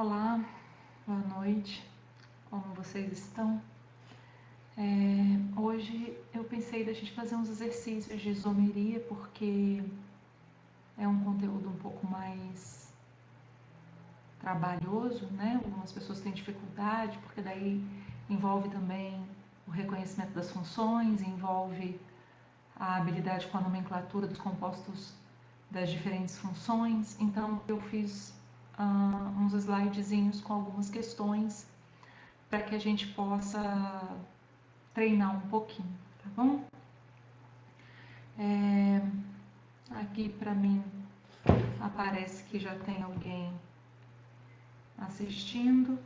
Olá, boa noite, como vocês estão? Hoje eu pensei da gente fazer uns exercícios de isomeria, porque é um conteúdo um pouco mais trabalhoso, né? Algumas pessoas têm dificuldade, porque daí envolve também o reconhecimento das funções, envolve a habilidade com a nomenclatura dos compostos das diferentes funções. Então eu fiz uns slidezinhos com algumas questões para que a gente possa treinar um pouquinho, tá bom? Aqui para mim aparece que já tem alguém assistindo.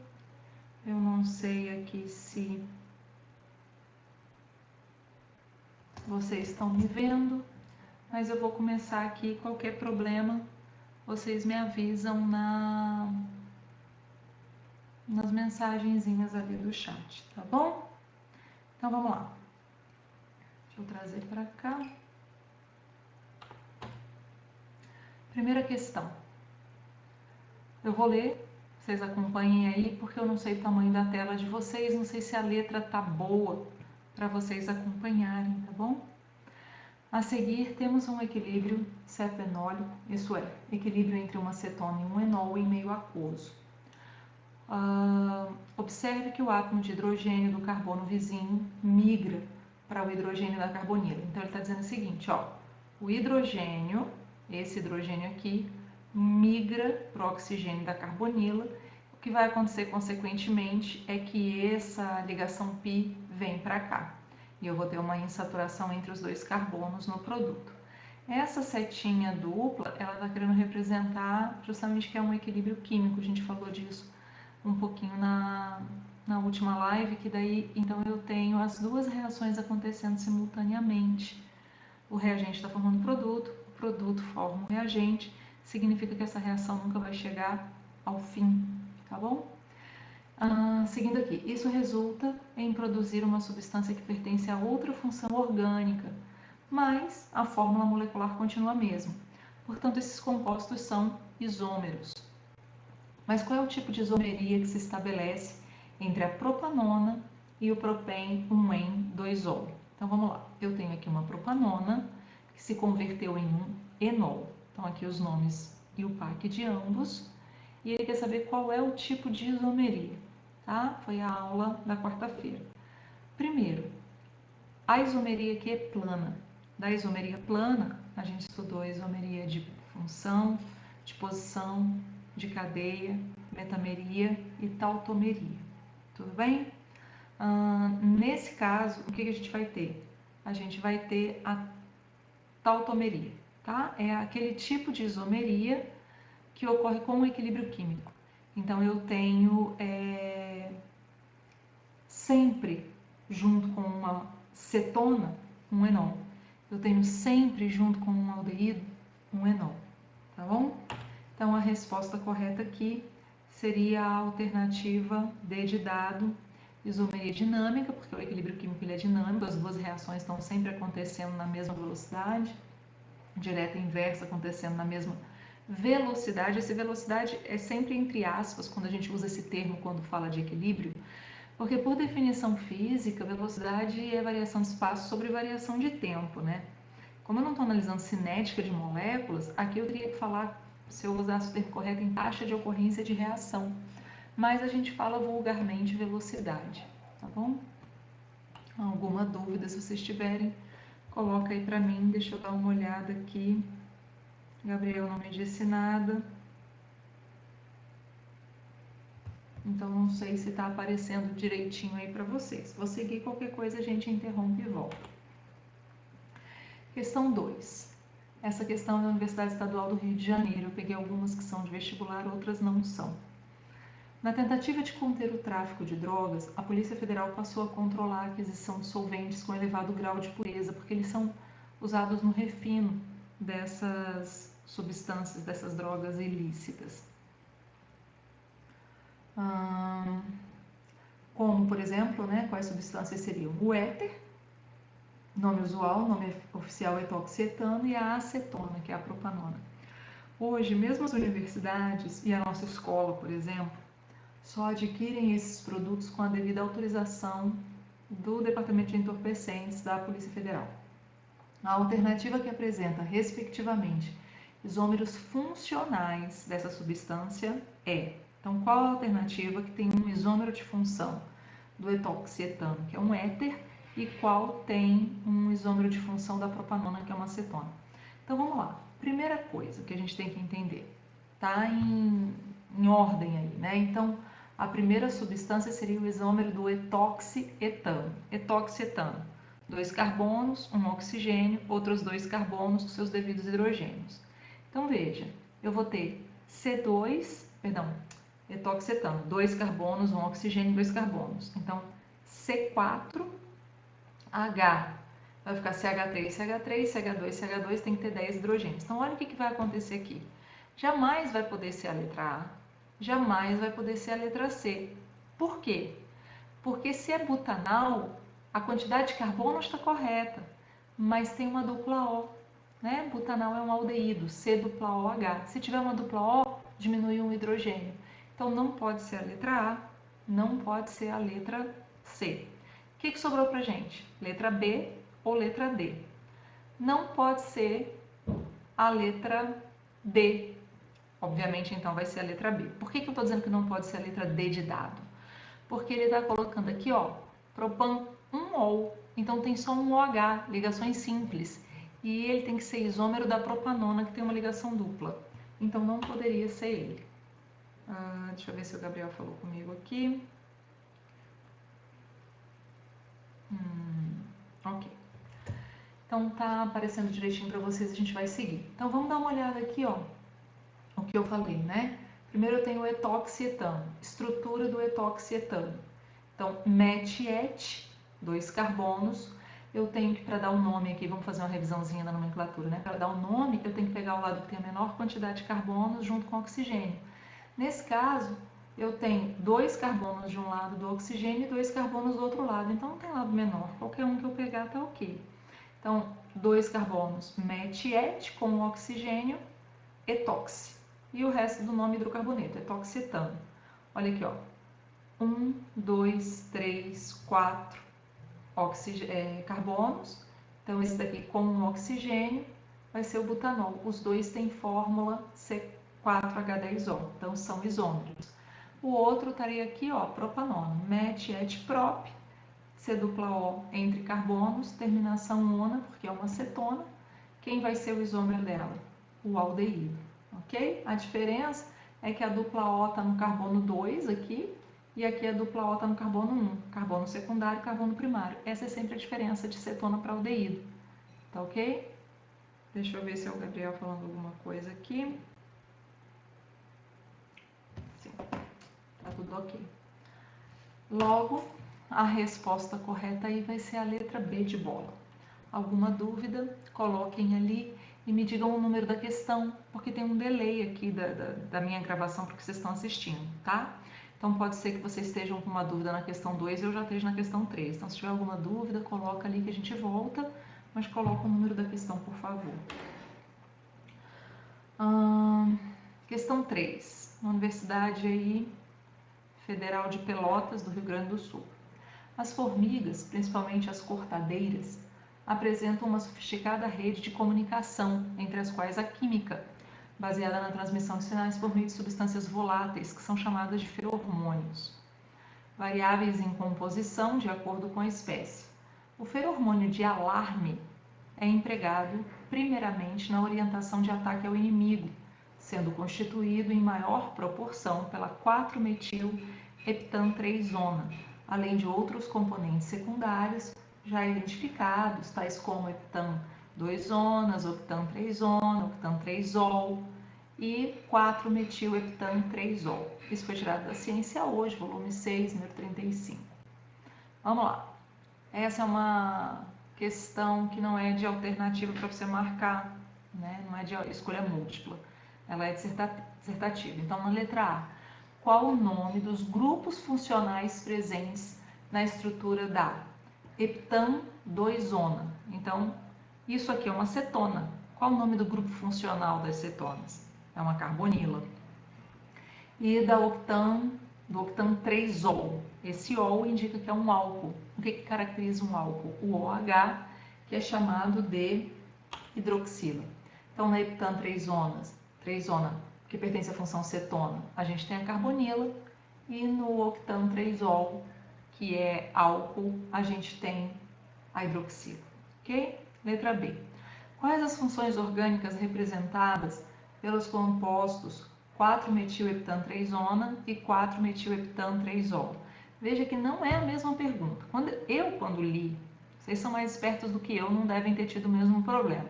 Eu não sei aqui se vocês estão me vendo, mas eu vou começar aqui. Qualquer problema, vocês me avisam nas mensagenzinhas ali do chat, tá bom? Então vamos lá. Deixa eu trazer para cá. Primeira questão. Eu vou ler, vocês acompanhem aí, porque eu não sei o tamanho da tela de vocês, não sei se a letra tá boa para vocês acompanharem, tá bom? A seguir, temos um equilíbrio ceto-enólico, isso é, equilíbrio entre uma cetona e um enol em meio aquoso. Observe que o átomo de hidrogênio do carbono vizinho migra para o hidrogênio da carbonila. Então, ele está dizendo o seguinte, ó, o hidrogênio, esse hidrogênio aqui, migra para o oxigênio da carbonila. O que vai acontecer, consequentemente, é que essa ligação π vem para cá. E eu vou ter uma insaturação entre os dois carbonos no produto. Essa setinha dupla, ela está querendo representar justamente que é um equilíbrio químico. A gente falou disso um pouquinho na última live, que daí, então eu tenho as duas reações acontecendo simultaneamente. O reagente está formando o produto forma o reagente, significa que essa reação nunca vai chegar ao fim, tá bom? Seguindo aqui, isso resulta em produzir uma substância que pertence a outra função orgânica, mas a fórmula molecular continua a mesma. Portanto, esses compostos são isômeros. Mas qual é o tipo de isomeria que se estabelece entre a propanona e o propen-1-en-2-ol? Então vamos lá, eu tenho aqui uma propanona que se converteu em um enol. Então aqui os nomes e o PAC de ambos. E ele quer saber qual é o tipo de isomeria, tá? Foi a aula da quarta-feira. Primeiro, a isomeria aqui é plana. Da isomeria plana, a gente estudou a isomeria de função, de posição, de cadeia, metameria e tautomeria. Tudo bem? Nesse caso, o que a gente vai ter? A gente vai ter a tautomeria, tá? É aquele tipo de isomeria que ocorre com o equilíbrio químico. Então, eu tenho sempre junto com uma cetona, um enol. Eu tenho sempre junto com um aldeído, um enol, tá bom? Então, a resposta correta aqui seria a alternativa D de dado, isomeria dinâmica, porque o equilíbrio químico ele é dinâmico, as duas reações estão sempre acontecendo na mesma velocidade, direta e inversa acontecendo na mesma velocidade. Essa velocidade é sempre entre aspas, quando a gente usa esse termo quando fala de equilíbrio, porque por definição física, velocidade é variação de espaço sobre variação de tempo, né? Como eu não estou analisando cinética de moléculas, aqui eu teria que falar, se eu usasse o termo correto, em taxa de ocorrência de reação. Mas a gente fala vulgarmente velocidade, tá bom? Alguma dúvida, se vocês tiverem, coloca aí para mim, deixa eu dar uma olhada aqui. Gabriel não me disse nada. Então não sei se está aparecendo direitinho aí para vocês. Vou seguir, qualquer coisa a gente interrompe e volta. Questão 2. Essa questão é da Universidade Estadual do Rio de Janeiro. Eu peguei algumas que são de vestibular, outras não são. Na tentativa de conter o tráfico de drogas, a Polícia Federal passou a controlar a aquisição de solventes com elevado grau de pureza, porque eles são usados no refino dessas substâncias, dessas drogas ilícitas. Como, por exemplo, né, quais substâncias seriam? O éter, nome usual, nome oficial é etoxietano, e a acetona, que é a propanona. Hoje, mesmo as universidades e a nossa escola, por exemplo, só adquirem esses produtos com a devida autorização do Departamento de Entorpecentes da Polícia Federal. A alternativa que apresenta, respectivamente, isômeros funcionais dessa substância é... Então, qual a alternativa que tem um isômero de função do etoxietano, que é um éter, e qual tem um isômero de função da propanona, que é uma acetona? Então, vamos lá. Primeira coisa que a gente tem que entender, tá em ordem aí, né? Então, a primeira substância seria o isômero do etoxietano. Etoxietano, 2 carbonos, um oxigênio, outros 2 carbonos com seus devidos hidrogênios. Então, veja, eu vou ter etoxietano, 2 carbonos, um oxigênio, 2 carbonos. Então, C4H vai ficar CH3, CH3, CH2, CH2, tem que ter 10 hidrogênios. Então, olha o que vai acontecer aqui. Jamais vai poder ser a letra A, jamais vai poder ser a letra C. Por quê? Porque se é butanal, a quantidade de carbono está correta, mas tem uma dupla O, né? Butanal é um aldeído, C dupla OH. Se tiver uma dupla O, diminui um hidrogênio. Então, não pode ser a letra A, não pode ser a letra C. O que sobrou pra gente? Letra B ou letra D? Não pode ser a letra D. Obviamente, então, vai ser a letra B. Por que eu estou dizendo que não pode ser a letra D de dado? Porque ele está colocando aqui, ó, propan 1-ol. Então, tem só um OH, ligações simples. E ele tem que ser isômero da propanona, que tem uma ligação dupla. Então, não poderia ser ele. Deixa eu ver se o Gabriel falou comigo aqui. Ok. Então, tá aparecendo direitinho para vocês, a gente vai seguir. Então, vamos dar uma olhada aqui, ó, o que eu falei, né? Primeiro eu tenho o etoxietano, estrutura do etoxietano. Então, MET-ET, 2 carbonos. Eu tenho que, para dar o nome aqui, vamos fazer uma revisãozinha da nomenclatura, né? Para dar o nome, eu tenho que pegar o lado que tem a menor quantidade de carbonos junto com o oxigênio. Nesse caso, eu tenho 2 carbonos de um lado do oxigênio e 2 carbonos do outro lado. Então, não tem lado menor. Qualquer um que eu pegar tá ok. Então, 2 carbonos MET-ET com o oxigênio, etoxi. E o resto do nome hidrocarboneto, etoxietano. Olha aqui, ó. 1, 2, 3, 4 carbonos. Então, esse daqui com um oxigênio vai ser o butanol. Os dois têm fórmula C4H10O, então são isômeros. O outro estaria aqui, ó, propanona, MET-ET-prop, C-O entre carbonos, terminação ona, porque é uma acetona. Quem vai ser o isômero dela? O aldeído, ok? A diferença é que a dupla O está no carbono 2 aqui, e aqui a dupla O está no carbono 1, carbono secundário e carbono primário. Essa é sempre a diferença de cetona para aldeído, tá ok? Deixa eu ver se é o Gabriel falando alguma coisa aqui. Sim, tá tudo ok. Logo, a resposta correta aí vai ser a letra B de bola. Alguma dúvida? Coloquem ali e me digam o número da questão, porque tem um delay aqui da minha gravação porque vocês estão assistindo, tá? Então, pode ser que vocês estejam com uma dúvida na questão 2 e eu já esteja na questão 3. Então, se tiver alguma dúvida, coloca ali que a gente volta, mas coloca o número da questão, por favor. Questão 3. Na Universidade aí, Federal de Pelotas, do Rio Grande do Sul. As formigas, principalmente as cortadeiras, apresentam uma sofisticada rede de comunicação, entre as quais a química, baseada na transmissão de sinais por meio de substâncias voláteis, que são chamadas de feromônios, variáveis em composição de acordo com a espécie. O feromônio de alarme é empregado primeiramente na orientação de ataque ao inimigo, sendo constituído em maior proporção pela 4-metil-heptantreizona, além de outros componentes secundários já identificados, tais como heptan 2-zonas, octan-3-zona, octan-3-ol e 4-metil-heptan-3-ol. Isso foi tirado da Ciência Hoje, volume 6, número 35. Vamos lá. Essa é uma questão que não é de alternativa para você marcar, né? Não é de escolha múltipla. Ela é dissertativa. Então, na letra A, qual o nome dos grupos funcionais presentes na estrutura da heptan 2-zona? Então, isso aqui é uma cetona. Qual o nome do grupo funcional das cetonas? é uma carbonila. E do octan-3-ol. Esse ol indica que é um álcool. O que caracteriza um álcool? O OH, que é chamado de hidroxila. Então, na heptan-3-ona, que pertence à função cetona, a gente tem a carbonila, e no octan-3-ol, que é álcool, a gente tem a hidroxila. Ok? Letra B. Quais as funções orgânicas representadas pelos compostos 4-metil-heptan-3-ona e 4-metil-heptan-3-ol? Veja que não é a mesma pergunta. Quando li, vocês são mais espertos do que eu, não devem ter tido o mesmo problema.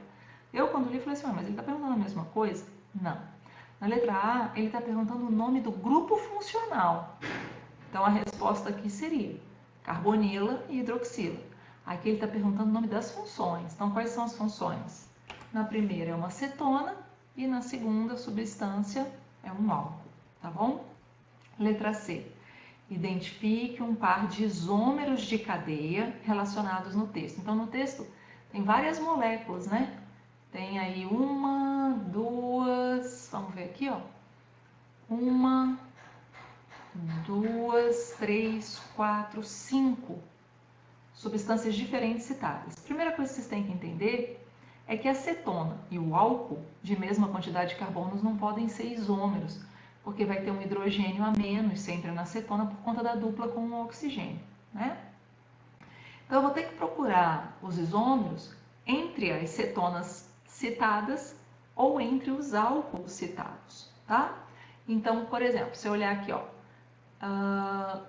Eu, quando li, falei assim, mas ele está perguntando a mesma coisa? Não. Na letra A, ele está perguntando o nome do grupo funcional. Então, a resposta aqui seria carbonila e hidroxila. Aqui ele está perguntando o nome das funções. Então, quais são as funções? Na primeira é uma cetona e na segunda substância é um álcool, tá bom? Letra C. Identifique um par de isômeros de cadeia relacionados no texto. Então, no texto tem várias moléculas, né? Tem aí uma, duas, vamos ver aqui, ó. Uma, duas, três, quatro, cinco substâncias diferentes citadas. A primeira coisa que vocês têm que entender é que a cetona e o álcool, de mesma quantidade de carbonos, não podem ser isômeros, porque vai ter um hidrogênio a menos sempre na cetona por conta da dupla com o oxigênio, né? Então, eu vou ter que procurar os isômeros entre as cetonas citadas ou entre os álcools citados, tá? Então, por exemplo, se eu olhar aqui, ó,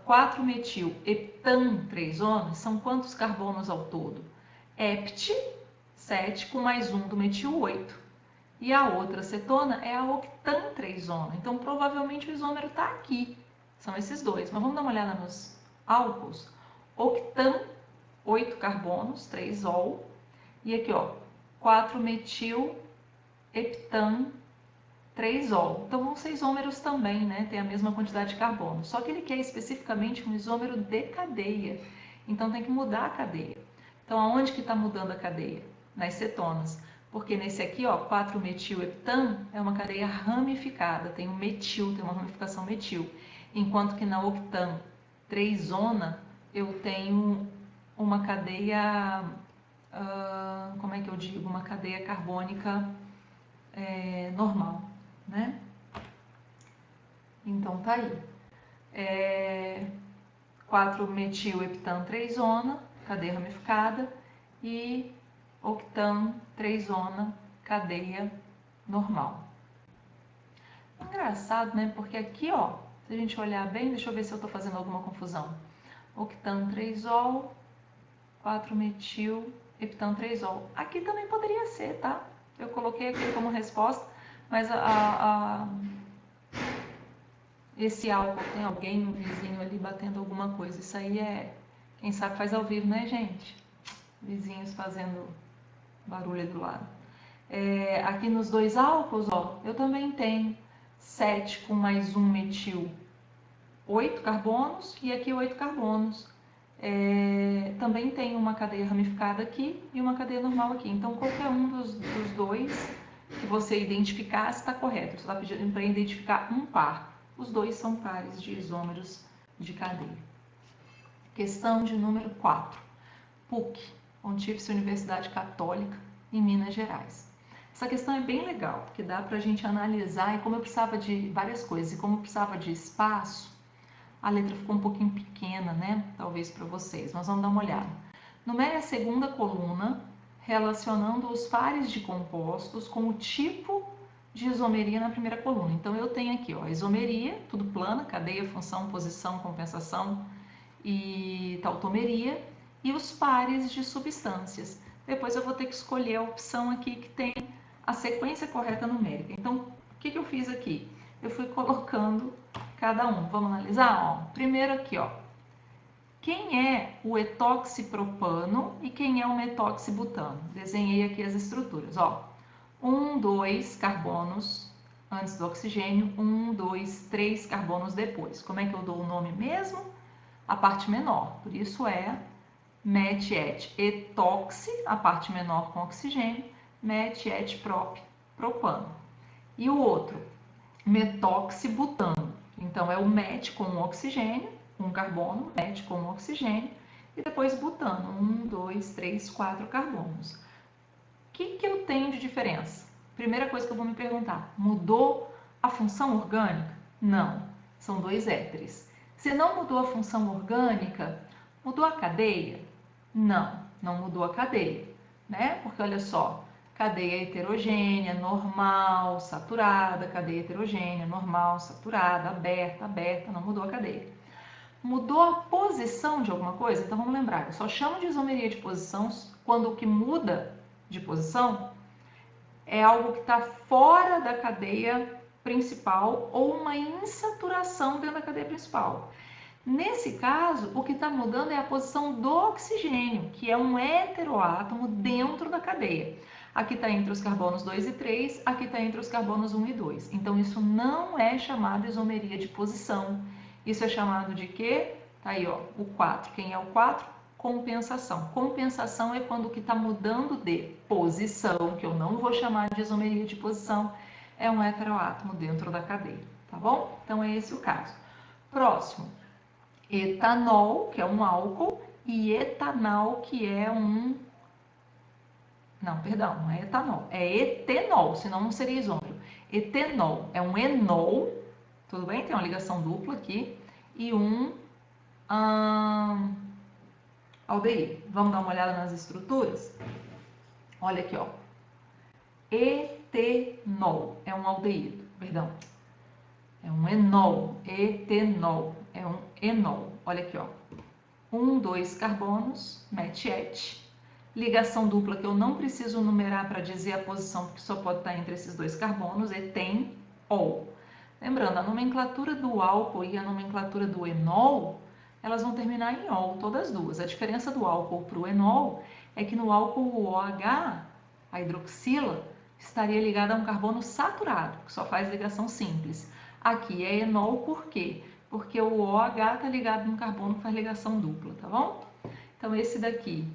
4-metil-heptan-3-ona, são quantos carbonos ao todo? Hept, 7, com mais um do metil, 8. E a outra cetona é a octan-3-ona. Então, provavelmente o isômero está aqui. São esses dois. Mas vamos dar uma olhada nos álcools. Octan, 8 carbonos, 3-ol. E aqui, ó, 4-metil-heptan-3-ol. Então, vão ser isômeros também, né? Tem a mesma quantidade de carbono. Só que ele quer especificamente um isômero de cadeia. Então, tem que mudar a cadeia. Então, aonde que está mudando a cadeia? Nas cetonas. Porque nesse aqui, ó, 4-metil-heptan é uma cadeia ramificada. Tem um metil, tem uma ramificação metil. Enquanto que na octan-3-ona eu tenho uma cadeia, como é que eu digo? Uma cadeia carbônica normal, né? Então, tá aí. 4-metil-heptan-3-ona, cadeia ramificada, e octan-3-ona, cadeia normal. Engraçado, né? Porque aqui, ó, se a gente olhar bem, deixa eu ver se eu tô fazendo alguma confusão. Octan-3-ol, 4-metil-heptan-3-ol. Aqui também poderia ser, tá? Eu coloquei aqui como resposta, mas esse álcool, tem alguém, um vizinho ali batendo alguma coisa. Isso aí quem sabe faz ao vivo, né, gente? Vizinhos fazendo barulho aí do lado. Aqui nos dois álcools, ó, eu também tenho 7 com mais um metil, 8 carbonos, e aqui 8 carbonos. Também tem uma cadeia ramificada aqui e uma cadeia normal aqui. Então, qualquer um dos dois que você identificar está correto. Você está pedindo para identificar um par. Os dois são pares de isômeros de cadeia. Questão de número 4. PUC, Pontífice Universidade Católica, em Minas Gerais. Essa questão é bem legal, porque dá para a gente analisar, e como eu precisava de várias coisas, e como eu precisava de espaço, a letra ficou um pouquinho pequena, né? Talvez para vocês, mas vamos dar uma olhada. Numere a segunda coluna, relacionando os pares de compostos com o tipo de isomeria na primeira coluna. Então, eu tenho aqui, ó, isomeria, tudo plana, cadeia, função, posição, compensação e tautomeria, e os pares de substâncias. Depois eu vou ter que escolher a opção aqui que tem a sequência correta numérica. Então, o que eu fiz aqui? Eu fui colocando cada um. Vamos analisar? Ó, primeiro aqui, ó. Quem é o etoxipropano e quem é o metoxibutano? Desenhei aqui as estruturas, ó. 1, 2 carbonos antes do oxigênio, 1, 2, 3 carbonos depois. Como é que eu dou o nome mesmo? A parte menor, por isso é met-et etoxi, a parte menor com oxigênio, met-et propano. E o outro, metoxibutano. Então, é o met com o oxigênio, um carbono, met com o oxigênio, e depois butano, 1, 2, 3, 4 carbonos. O que eu tenho de diferença? Primeira coisa que eu vou me perguntar, mudou a função orgânica? Não, são dois éteres. Se não mudou a função orgânica, mudou a cadeia? Não, não mudou a cadeia, né? Porque olha só, cadeia heterogênea, normal, saturada, cadeia heterogênea, normal, saturada, aberta, aberta, não mudou a cadeia. Mudou a posição de alguma coisa? Então vamos lembrar, eu só chamo de isomeria de posição quando o que muda de posição é algo que está fora da cadeia principal ou uma insaturação dentro da cadeia principal. Nesse caso, o que está mudando é a posição do oxigênio, que é um heteroátomo dentro da cadeia. Aqui está entre os carbonos 2 e 3, aqui está entre os carbonos 1 e 2. Então, isso não é chamado isomeria de posição. Isso é chamado de quê? Tá aí, ó, o 4. Quem é o 4? Compensação. Compensação é quando o que está mudando de posição, que eu não vou chamar de isomeria de posição, é um heteroátomo dentro da cadeia, tá bom? Então, é esse o caso. Próximo. Etanol, que é um álcool, e etanal, que é um... Não, perdão, não é etanol, é etenol, senão não seria isômero. Etenol é um enol, tudo bem? Tem uma ligação dupla aqui, e um aldeído. Vamos dar uma olhada nas estruturas? Olha aqui, ó. Etenol é um aldeído, perdão. É um enol, etenol, é um enol. Olha aqui, ó. 1, 2 carbonos, met-et. Ligação dupla que eu não preciso numerar para dizer a posição, porque só pode estar entre esses dois carbonos, eten-ol. Lembrando, a nomenclatura do álcool e a nomenclatura do enol, elas vão terminar em ol, todas duas. A diferença do álcool para o enol é que no álcool o OH, a hidroxila, estaria ligada a um carbono saturado, que só faz ligação simples. Aqui é enol por quê? Porque o OH está ligado num carbono que faz ligação dupla, tá bom? Então, esse daqui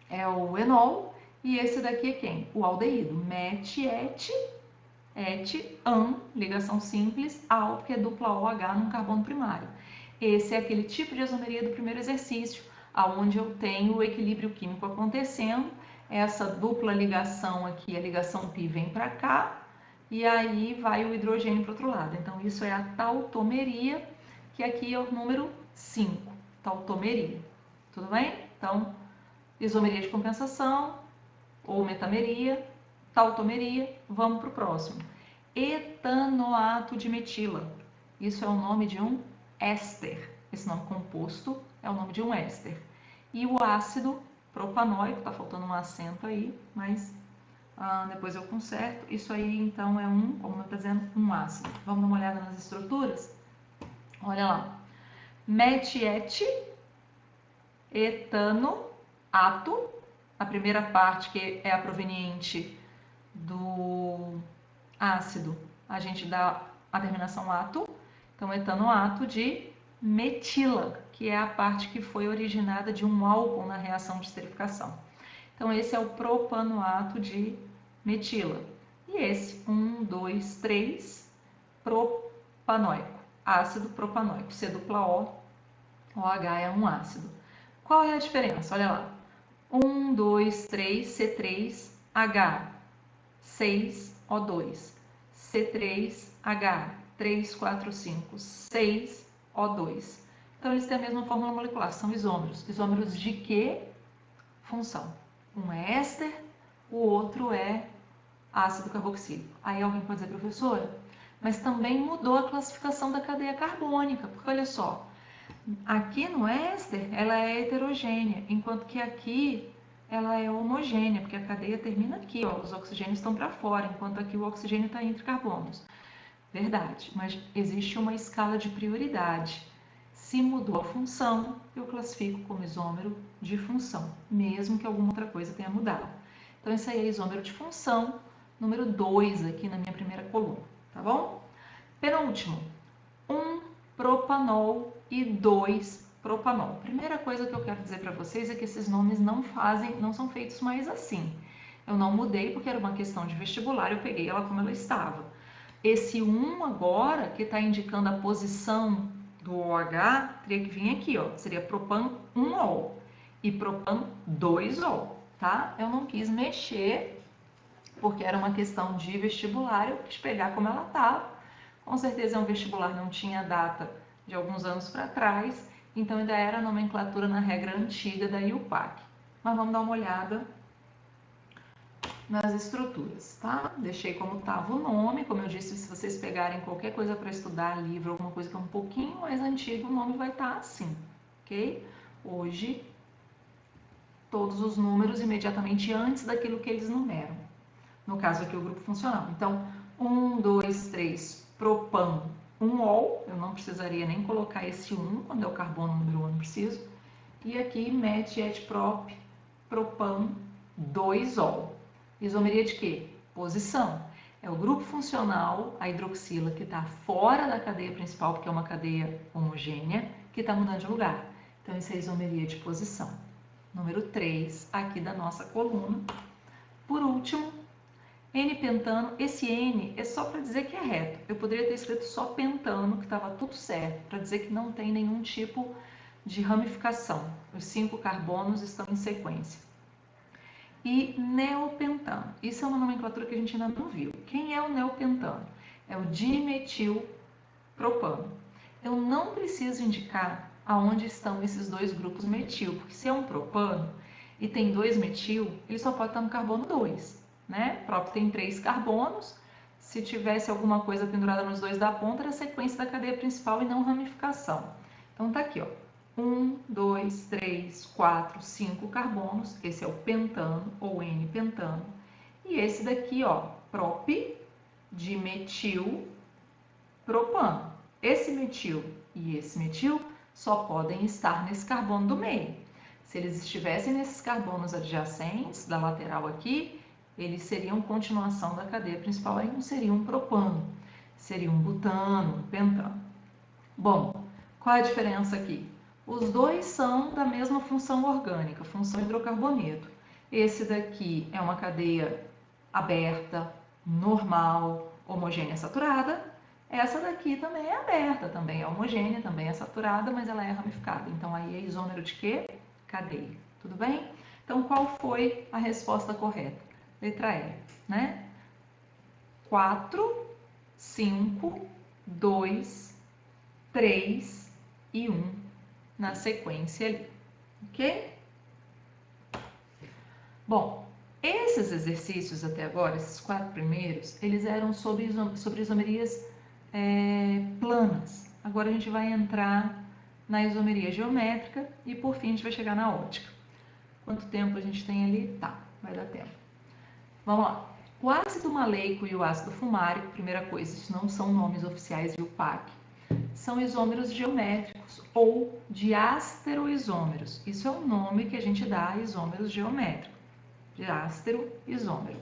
é o enol e esse daqui é quem? O aldeído. Met-et, et-an, ligação simples, al, que é dupla OH num carbono primário. Esse é aquele tipo de isomeria do primeiro exercício, onde eu tenho o equilíbrio químico acontecendo, essa dupla ligação aqui, a ligação pi vem para cá, e aí vai o hidrogênio para o outro lado. Então, isso é a tautomeria, que aqui é o número 5, tautomeria. Tudo bem? Então, isomeria de compensação, ou metameria, tautomeria. Vamos para o próximo. Etanoato de metila. Isso é o nome de um éster. Esse nome composto é o nome de um éster. E o ácido propanóico, tá faltando um acento aí, mas depois eu conserto. Isso aí, então, é como está dizendo, um ácido. Vamos dar uma olhada nas estruturas? Olha lá. Met-et, etano, ato. A primeira parte, que é a proveniente do ácido, a gente dá a terminação ato. Então, etanoato de metila, que é a parte que foi originada de um álcool na reação de esterificação. Então, esse é o propanoato de metila. E esse, 1, 2, 3, propanóico, ácido propanóico, C dupla O, OH é um ácido. Qual é a diferença? Olha lá. 1, 2, 3, C3H, 6O2, C3H, 3, 4, 5, 6O2. Então, eles têm a mesma fórmula molecular, são isômeros. Isômeros de que função? Um é éster, o outro é ácido carboxílico. Aí alguém pode dizer, professora, mas também mudou a classificação da cadeia carbônica, porque olha só, aqui no éster ela é heterogênea, enquanto que aqui ela é homogênea, porque a cadeia termina aqui, ó, os oxigênios estão para fora, enquanto aqui o oxigênio está entre carbonos. Verdade, mas existe uma escala de prioridade. Se mudou a função, eu classifico como isômero de função, mesmo que alguma outra coisa tenha mudado. Então, esse aí é isômero de função, número 2 aqui na minha primeira coluna, tá bom? Penúltimo, 1 propanol e 2 propanol. Primeira coisa que eu quero dizer para vocês é que esses nomes não são feitos mais assim. Eu não mudei porque era uma questão de vestibular, eu peguei ela como ela estava. Esse 1 agora, que está indicando a posição do OH, teria que vir aqui, ó, seria propan 1-ol e propan 2-ol, tá? Eu não quis mexer porque era uma questão de vestibular, eu quis pegar como ela estava. Com certeza é um vestibular, não tinha data de alguns anos para trás, então ainda era a nomenclatura na regra antiga da IUPAC. Mas vamos dar uma olhada nas estruturas, tá? Deixei como estava o nome, como eu disse, se vocês pegarem qualquer coisa para estudar, livro, alguma coisa que é um pouquinho mais antigo, o nome vai estar assim, ok? Hoje, todos os números imediatamente antes daquilo que eles numeram. No caso aqui, o grupo funcional. Então, 1, 2, 3, propan 1-ol, eu não precisaria nem colocar esse 1, quando é o carbono número 1, eu não preciso. E aqui, met, et, prop, propan 2-ol. Isomeria de quê? Posição. É o grupo funcional, a hidroxila, que está fora da cadeia principal, porque é uma cadeia homogênea, que está mudando de lugar. Então, isso é isomeria de posição. Número 3, aqui da nossa coluna. Por último, N-pentano. Esse N é só para dizer que é reto. Eu poderia ter escrito só pentano, que estava tudo certo, para dizer que não tem nenhum tipo de ramificação. Os 5 carbonos estão em sequência. E neopentano. Isso é uma nomenclatura que a gente ainda não viu. Quem é o neopentano? É o dimetilpropano. Eu não preciso indicar aonde estão esses dois grupos metil, porque se é um propano e tem 2 metil, ele só pode estar no carbono 2, né? O próprio tem 3 carbonos. Se tivesse alguma coisa pendurada nos 2 da ponta, era a sequência da cadeia principal e não ramificação. Então tá aqui, ó. 1, 2, 3, 4, 5 carbonos, esse é o pentano ou N-pentano. E esse daqui, ó, prop de metilpropano. Esse metil e esse metil só podem estar nesse carbono do meio. Se eles estivessem nesses carbonos adjacentes, da lateral aqui, eles seriam continuação da cadeia principal, aí não seria um propano, seria um butano, um pentano. Bom, qual é a diferença aqui? Os dois são da mesma função orgânica, função hidrocarboneto. Esse daqui é uma cadeia aberta, normal, homogênea saturada. Essa daqui também é aberta, também é homogênea, também é saturada, mas ela é ramificada. Então, aí é isômero de quê? Cadeia. Tudo bem? Então, qual foi a resposta correta? Letra E, né? 4, 5, 2, 3 e 1 na sequência ali, ok? Bom, esses exercícios até agora, esses 4 primeiros, eles eram sobre isomerias planas. Agora a gente vai entrar na isomeria geométrica e por fim a gente vai chegar na ótica. Quanto tempo a gente tem ali? Tá, vai dar tempo. Vamos lá. O ácido maleico e o ácido fumárico, primeira coisa, isso não são nomes oficiais de IUPAC, são isômeros geométricos ou diastereoisômeros. Isso é o nome que a gente dá a isômeros geométricos. Diastereoisômero.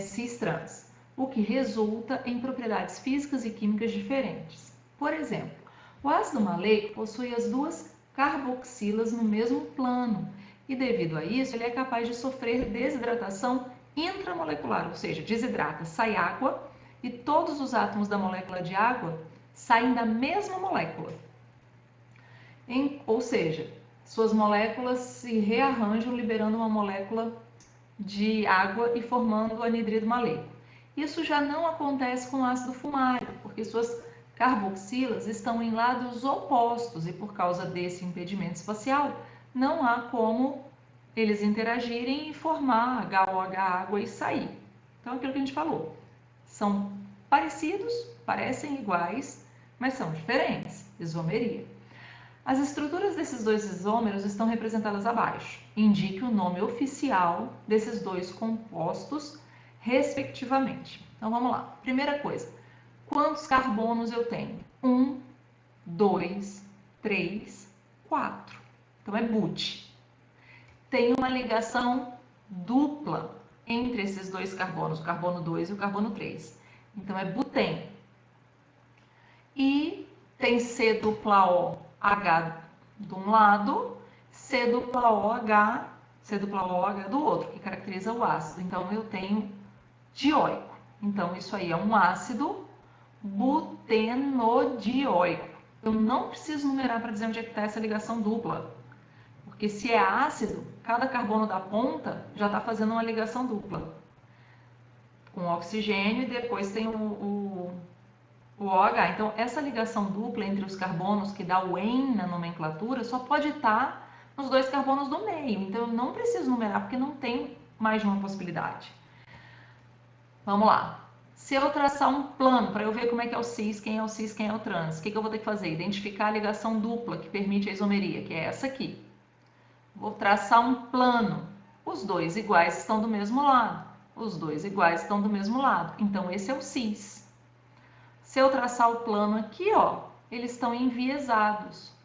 Cis-trans, o que resulta em propriedades físicas e químicas diferentes. Por exemplo, o ácido maleico possui as 2 carboxilas no mesmo plano e, devido a isso, ele é capaz de sofrer desidratação intramolecular, ou seja, desidrata, sai água e todos os átomos da molécula de água saem da mesma molécula. Ou seja, suas moléculas se rearranjam liberando uma molécula de água e formando anidrido maleico. Isso já não acontece com o ácido fumárico, porque suas carboxilas estão em lados opostos e por causa desse impedimento espacial, não há como eles interagirem e formar HOH, água e sair. Então, aquilo que a gente falou, são parecidos, parecem iguais, mas são diferentes, isomeria. As estruturas desses dois isômeros estão representadas abaixo. Indique o nome oficial desses dois compostos, respectivamente. Então, vamos lá. Primeira coisa, quantos carbonos eu tenho? 1, 2, 3, 4. Então, é but. Tem uma ligação dupla entre esses dois carbonos, o carbono 2 e o carbono 3. Então, é butém. E tem C dupla O H de um lado, C dupla OH C dupla OH é do outro, que caracteriza o ácido. Então, eu tenho dioico. Então, isso aí é um ácido butenodioico. Eu não preciso numerar para dizer onde é que está essa ligação dupla. Porque se é ácido, cada carbono da ponta já está fazendo uma ligação dupla. Com oxigênio e depois tem o OH. Então, essa ligação dupla entre os carbonos, que dá o EN na nomenclatura, só pode estar nos dois carbonos do meio. Então, eu não preciso numerar, porque não tem mais de uma possibilidade. Vamos lá. Se eu traçar um plano para eu ver como é que é o cis, quem é o cis, quem é o trans, o que eu vou ter que fazer? Identificar a ligação dupla que permite a isomeria, que é essa aqui. Vou traçar um plano. Os dois iguais estão do mesmo lado. Os dois iguais estão do mesmo lado. Então, esse é o cis. Se eu traçar o plano aqui, ó, eles estão enviesados.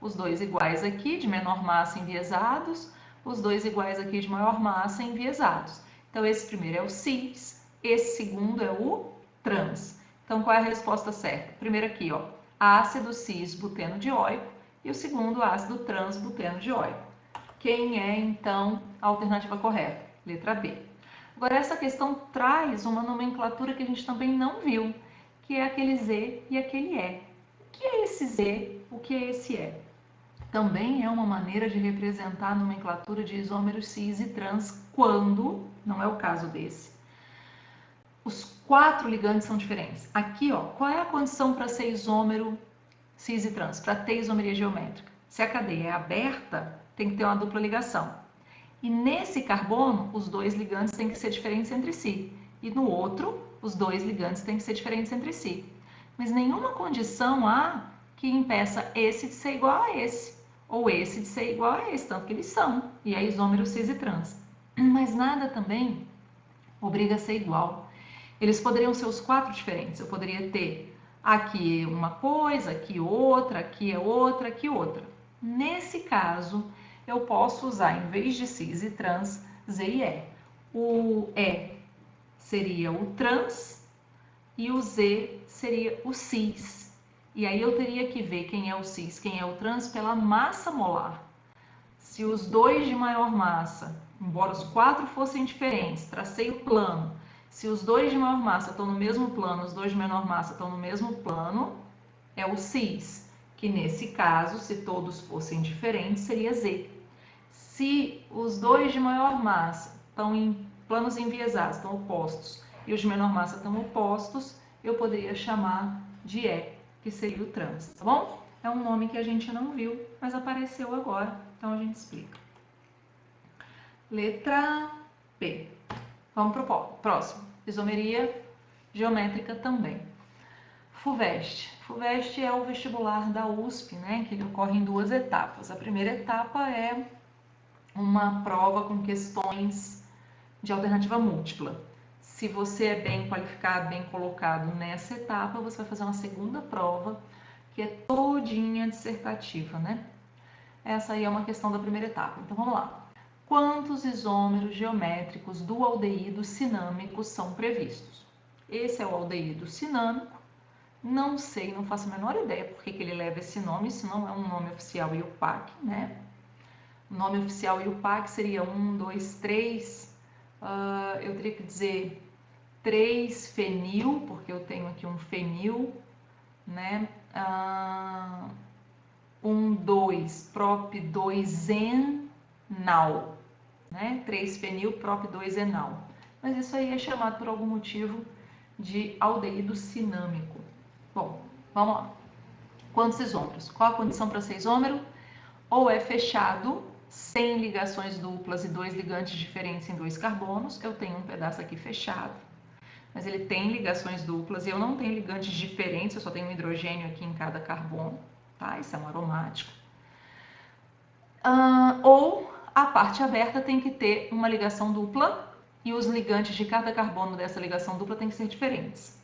Os dois iguais aqui, de menor massa, enviesados. Os dois iguais aqui, de maior massa, enviesados. Então, esse primeiro é o cis. Esse segundo é o trans. Então, qual é a resposta certa? Primeiro aqui, ó, ácido cis-butenodioico e o segundo, ácido trans-butenodioico. Quem é, então, a alternativa correta? Letra B. Agora, essa questão traz uma nomenclatura que a gente também não viu, que é aquele Z e aquele E. O que é esse Z? O que é esse E? Também é uma maneira de representar a nomenclatura de isômeros cis e trans quando, não é o caso desse, os 4 ligantes são diferentes. Aqui, ó, qual é a condição para ser isômero cis e trans? Para ter isomeria geométrica? Se a cadeia é aberta, tem que ter uma dupla ligação. E nesse carbono, os dois ligantes têm que ser diferentes entre si. E no outro, os dois ligantes têm que ser diferentes entre si. Mas nenhuma condição há que impeça esse de ser igual a esse, ou esse de ser igual a esse, tanto que eles são, e é isômero cis e trans. Mas nada também obriga a ser igual. Eles poderiam ser os 4 diferentes. Eu poderia ter aqui uma coisa, aqui outra, aqui é outra, aqui outra. Nesse caso, eu posso usar, em vez de cis e trans, Z e E. O E seria o trans e o Z seria o cis. E aí eu teria que ver quem é o cis, quem é o trans pela massa molar. Se os dois de maior massa, embora os 4 fossem diferentes, tracei o plano. Se os dois de maior massa estão no mesmo plano, os dois de menor massa estão no mesmo plano, é o cis, que nesse caso, se todos fossem diferentes, seria Z. Se os dois de maior massa estão em planos enviesados, estão opostos, e os de menor massa estão opostos, eu poderia chamar de E, que seria o trans, tá bom? É um nome que a gente não viu, mas apareceu agora, então a gente explica. Letra P. Vamos para o próximo. Isomeria geométrica também. FUVEST. FUVEST é o vestibular da USP, né, que ele ocorre em 2 etapas. A primeira etapa é uma prova com questões de alternativa múltipla. Se você é bem qualificado, bem colocado nessa etapa, você vai fazer uma segunda prova, que é todinha dissertativa, né? Essa aí é uma questão da primeira etapa. Então, vamos lá. Quantos isômeros geométricos do aldeído cinâmico são previstos? Esse é o aldeído cinâmico. Não sei, não faço a menor ideia por que ele leva esse nome. Isso não é um nome oficial IUPAC, né? O nome oficial IUPAC seria 1, 2, 3. Eu teria que dizer 3-fenil, porque eu tenho aqui um fenil, né? 1,2-prop-2-enal, né? 3-fenil-prop-2-enal. Mas isso aí é chamado por algum motivo de aldeído cinâmico. Bom, vamos lá. Quantos isômeros? Qual a condição para ser isômero? Ou é fechado, sem ligações duplas e 2 ligantes diferentes em 2 carbonos. Eu tenho um pedaço aqui fechado, mas ele tem ligações duplas e eu não tenho ligantes diferentes, eu só tenho um hidrogênio aqui em cada carbono, tá? Isso é um aromático. Ou a parte aberta tem que ter uma ligação dupla e os ligantes de cada carbono dessa ligação dupla tem que ser diferentes.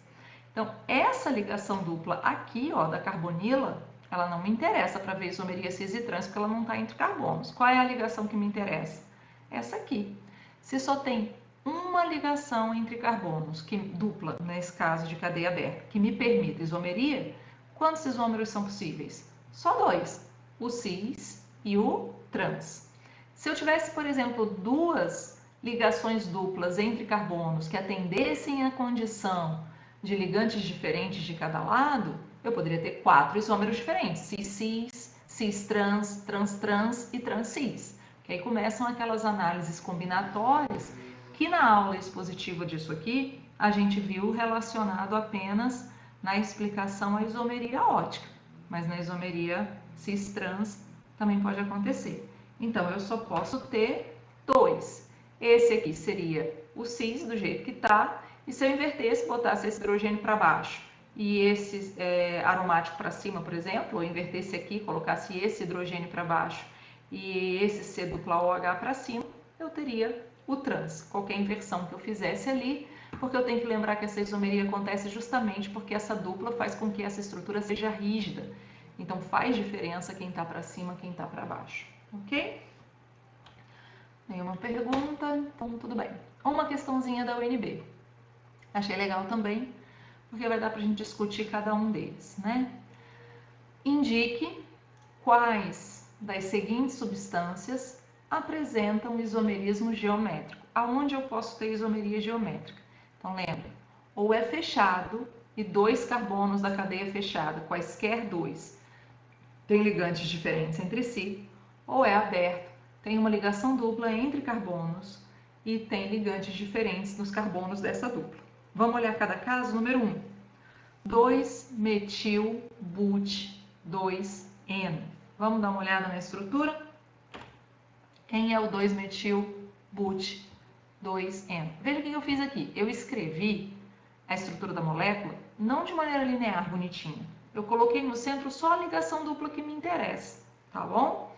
Então, essa ligação dupla aqui, ó, da carbonila, ela não me interessa para ver isomeria cis e trans, porque ela não está entre carbonos. Qual é a ligação que me interessa? Essa aqui. Se só tem uma ligação entre carbonos, que dupla, nesse caso de cadeia aberta, que me permita isomeria, quantos isômeros são possíveis? Só 2, o cis e o trans. Se eu tivesse, por exemplo, duas ligações duplas entre carbonos que atendessem à condição de ligantes diferentes de cada lado, eu poderia ter 4 isômeros diferentes, cis-cis, cis-trans, trans-trans e trans-cis. Que aí começam aquelas análises combinatórias que na aula expositiva disso aqui a gente viu relacionado apenas na explicação à isomeria ótica, mas na isomeria cis-trans também pode acontecer. Então, eu só posso ter 2. Esse aqui seria o cis, do jeito que está, e se eu invertesse, botasse esse hidrogênio para baixo e esse aromático para cima, por exemplo, ou invertesse aqui, colocasse esse hidrogênio para baixo e esse C dupla OH para cima, eu teria o trans. Qualquer inversão que eu fizesse ali, porque eu tenho que lembrar que essa isomeria acontece justamente porque essa dupla faz com que essa estrutura seja rígida. Então, faz diferença quem está para cima, quem está para baixo. Ok? Nenhuma pergunta? Então, tudo bem. Uma questãozinha da UNB. Achei legal também, porque vai dar para a gente discutir cada um deles, né? Indique quais das seguintes substâncias apresentam isomerismo geométrico. Aonde eu posso ter isomeria geométrica? Então, lembra, ou é fechado e 2 carbonos da cadeia fechada, quaisquer 2, têm ligantes diferentes entre si, ou é aberto, tem uma ligação dupla entre carbonos e tem ligantes diferentes nos carbonos dessa dupla. Vamos olhar cada caso? Número 1, 2-metil-but-2-eno. Vamos dar uma olhada na estrutura? Quem é o 2-metil-but-2-eno? Veja o que eu fiz aqui. Eu escrevi a estrutura da molécula não de maneira linear, bonitinha. Eu coloquei no centro só a ligação dupla que me interessa, tá bom?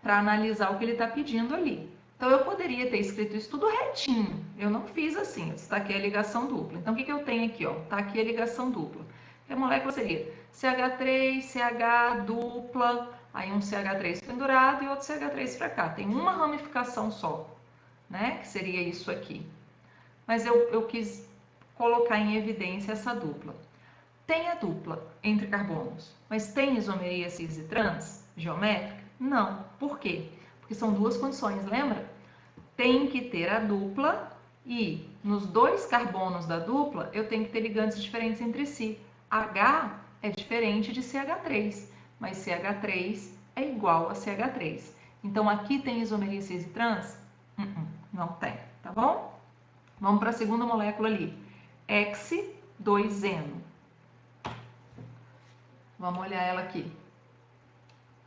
Para analisar o que ele está pedindo ali. Então, eu poderia ter escrito isso tudo retinho. Eu não fiz assim, eu destaquei a ligação dupla. Então, o que eu tenho aqui? Está aqui a ligação dupla. A molécula seria CH3, CH dupla, aí um CH3 pendurado e outro CH3 para cá. Tem uma ramificação só, né? Que seria isso aqui. Mas eu quis colocar em evidência essa dupla. Tem a dupla entre carbonos, mas tem isomeria cis e trans geométrica? Não. Por quê? Porque são duas condições, lembra? Tem que ter a dupla e nos 2 carbonos da dupla eu tenho que ter ligantes diferentes entre si. H é diferente de CH3, mas CH3 é igual a CH3. Então, aqui tem isomeria cis e trans? Não tem, tá bom? Vamos para a segunda molécula ali, X2-eno. Vamos olhar ela aqui.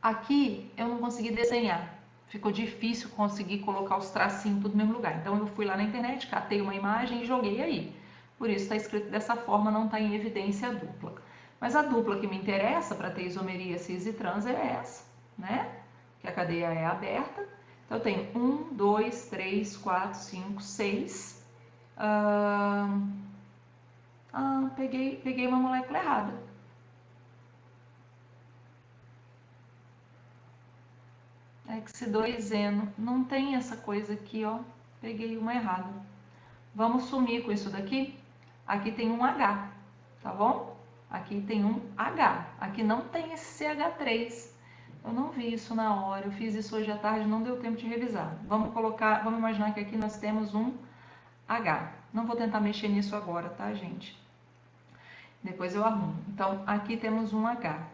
Aqui eu não consegui desenhar. Ficou difícil conseguir colocar os tracinhos tudo no mesmo lugar. Então eu fui lá na internet, catei uma imagem e joguei aí. Por isso está escrito dessa forma, não está em evidência a dupla. Mas a dupla que me interessa para ter isomeria cis e trans é essa, né? Que a cadeia é aberta. Então eu tenho 1, 2, 3, 4, 5, 6. Peguei uma molécula errada. X2-eno. Não tem essa coisa aqui, ó. Peguei uma errada. Vamos sumir com isso daqui. Aqui tem um H, tá bom? Aqui tem um H. Aqui não tem esse CH3. Eu não vi isso na hora. Eu fiz isso hoje à tarde, não deu tempo de revisar. Vamos imaginar que aqui nós temos um H. Não vou tentar mexer nisso agora, tá, gente? Depois eu arrumo. Então, aqui temos um H.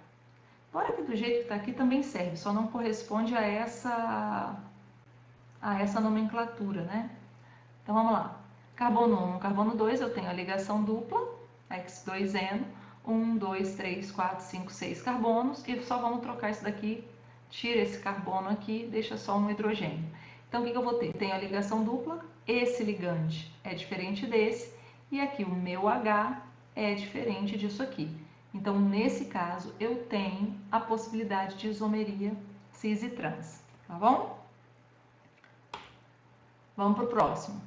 Fora que do jeito que está aqui também serve, só não corresponde a essa nomenclatura, né? Então vamos lá. Carbono 1, carbono 2, eu tenho a ligação dupla, X2-eno, 1, 2, 3, 4, 5, 6 carbonos, e só vamos trocar isso daqui, tira esse carbono aqui, deixa só um hidrogênio. Então o que eu vou ter? Tenho a ligação dupla, esse ligante é diferente desse, e aqui o meu H é diferente disso aqui. Então, nesse caso, eu tenho a possibilidade de isomeria cis e trans, tá bom? Vamos para o próximo.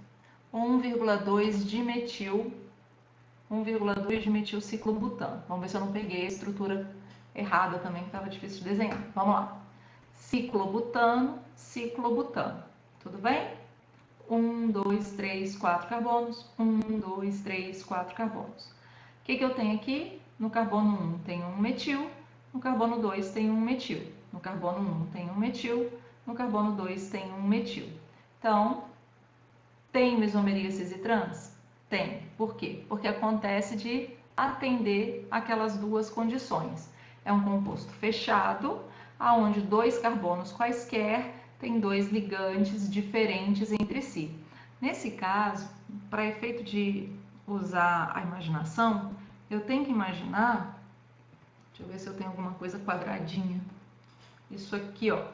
1,2 dimetil ciclobutano. Vamos ver se eu não peguei a estrutura errada também, que estava difícil de desenhar. Vamos lá. Ciclobutano, ciclobutano. Tudo bem? 1, 2, 3, 4 carbonos. 1, 2, 3, 4 carbonos. O que eu tenho aqui? No carbono 1 tem um metil, no carbono 2 tem um metil. No carbono 1 tem um metil, no carbono 2 tem um metil. Então, tem isomeria cis e trans? Tem. Por quê? Porque acontece de atender aquelas duas condições. É um composto fechado, aonde dois carbonos quaisquer têm dois ligantes diferentes entre si. Nesse caso, para efeito de usar a imaginação, eu tenho que imaginar, deixa eu ver se eu tenho alguma coisa quadradinha, isso aqui, ó,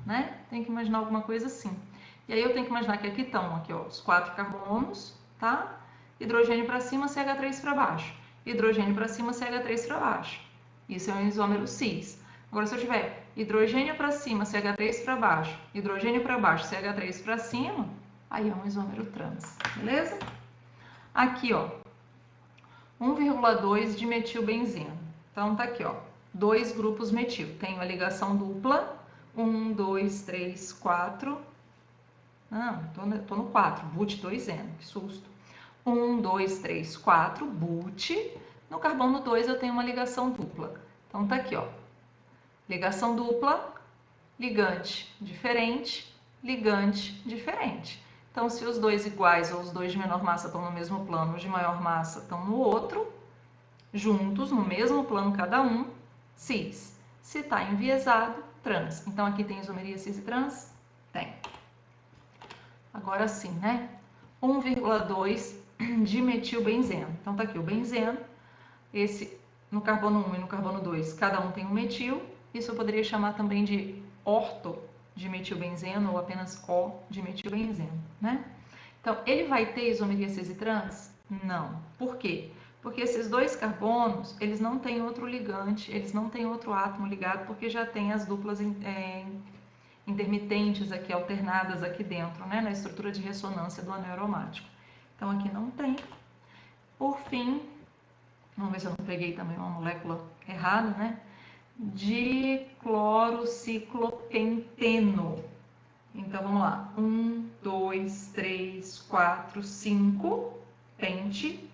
né? Tem que imaginar alguma coisa assim. E aí eu tenho que imaginar que aqui estão, aqui, ó, os 4 carbonos, tá? Hidrogênio para cima, CH3 para baixo. Hidrogênio para cima, CH3 para baixo. Isso é um isômero cis. Agora, se eu tiver hidrogênio para cima, CH3 para baixo, hidrogênio para baixo, CH3 para cima, aí é um isômero trans, beleza? Aqui, ó, 1,2 de metilbenzeno. Então, tá aqui, ó, 2 grupos metil. Tenho a ligação dupla, 1, 2, 3, 4. Não, tô no 4, but2N, que susto. 1, 2, 3, 4, but. No carbono 2 eu tenho uma ligação dupla. Então, tá aqui, ó, ligação dupla, ligante diferente, ligante diferente. Então, se os dois iguais ou os dois de menor massa estão no mesmo plano, os de maior massa estão no outro, juntos, no mesmo plano cada um, cis. Se está enviesado, trans. Então, aqui tem isomeria cis e trans? Tem. Agora sim, né? 1,2 de metilbenzeno. Então, tá aqui o benzeno. Esse, no carbono 1 e no carbono 2, cada um tem um metil. Isso eu poderia chamar também de orto de metilbenzeno ou apenas O de metilbenzeno, né? Então, ele vai ter isomeria cis e trans? Não. Por quê? Porque esses dois carbonos, eles não têm outro ligante, eles não têm outro átomo ligado, porque já tem as duplas intermitentes aqui, alternadas aqui dentro, né? Na estrutura de ressonância do anel aromático. Então, aqui não tem. Por fim, vamos ver se eu não peguei também uma molécula errada, né? Diclorociclopenteno. Então, vamos lá. 1, 2, 3, 4, 5, pente,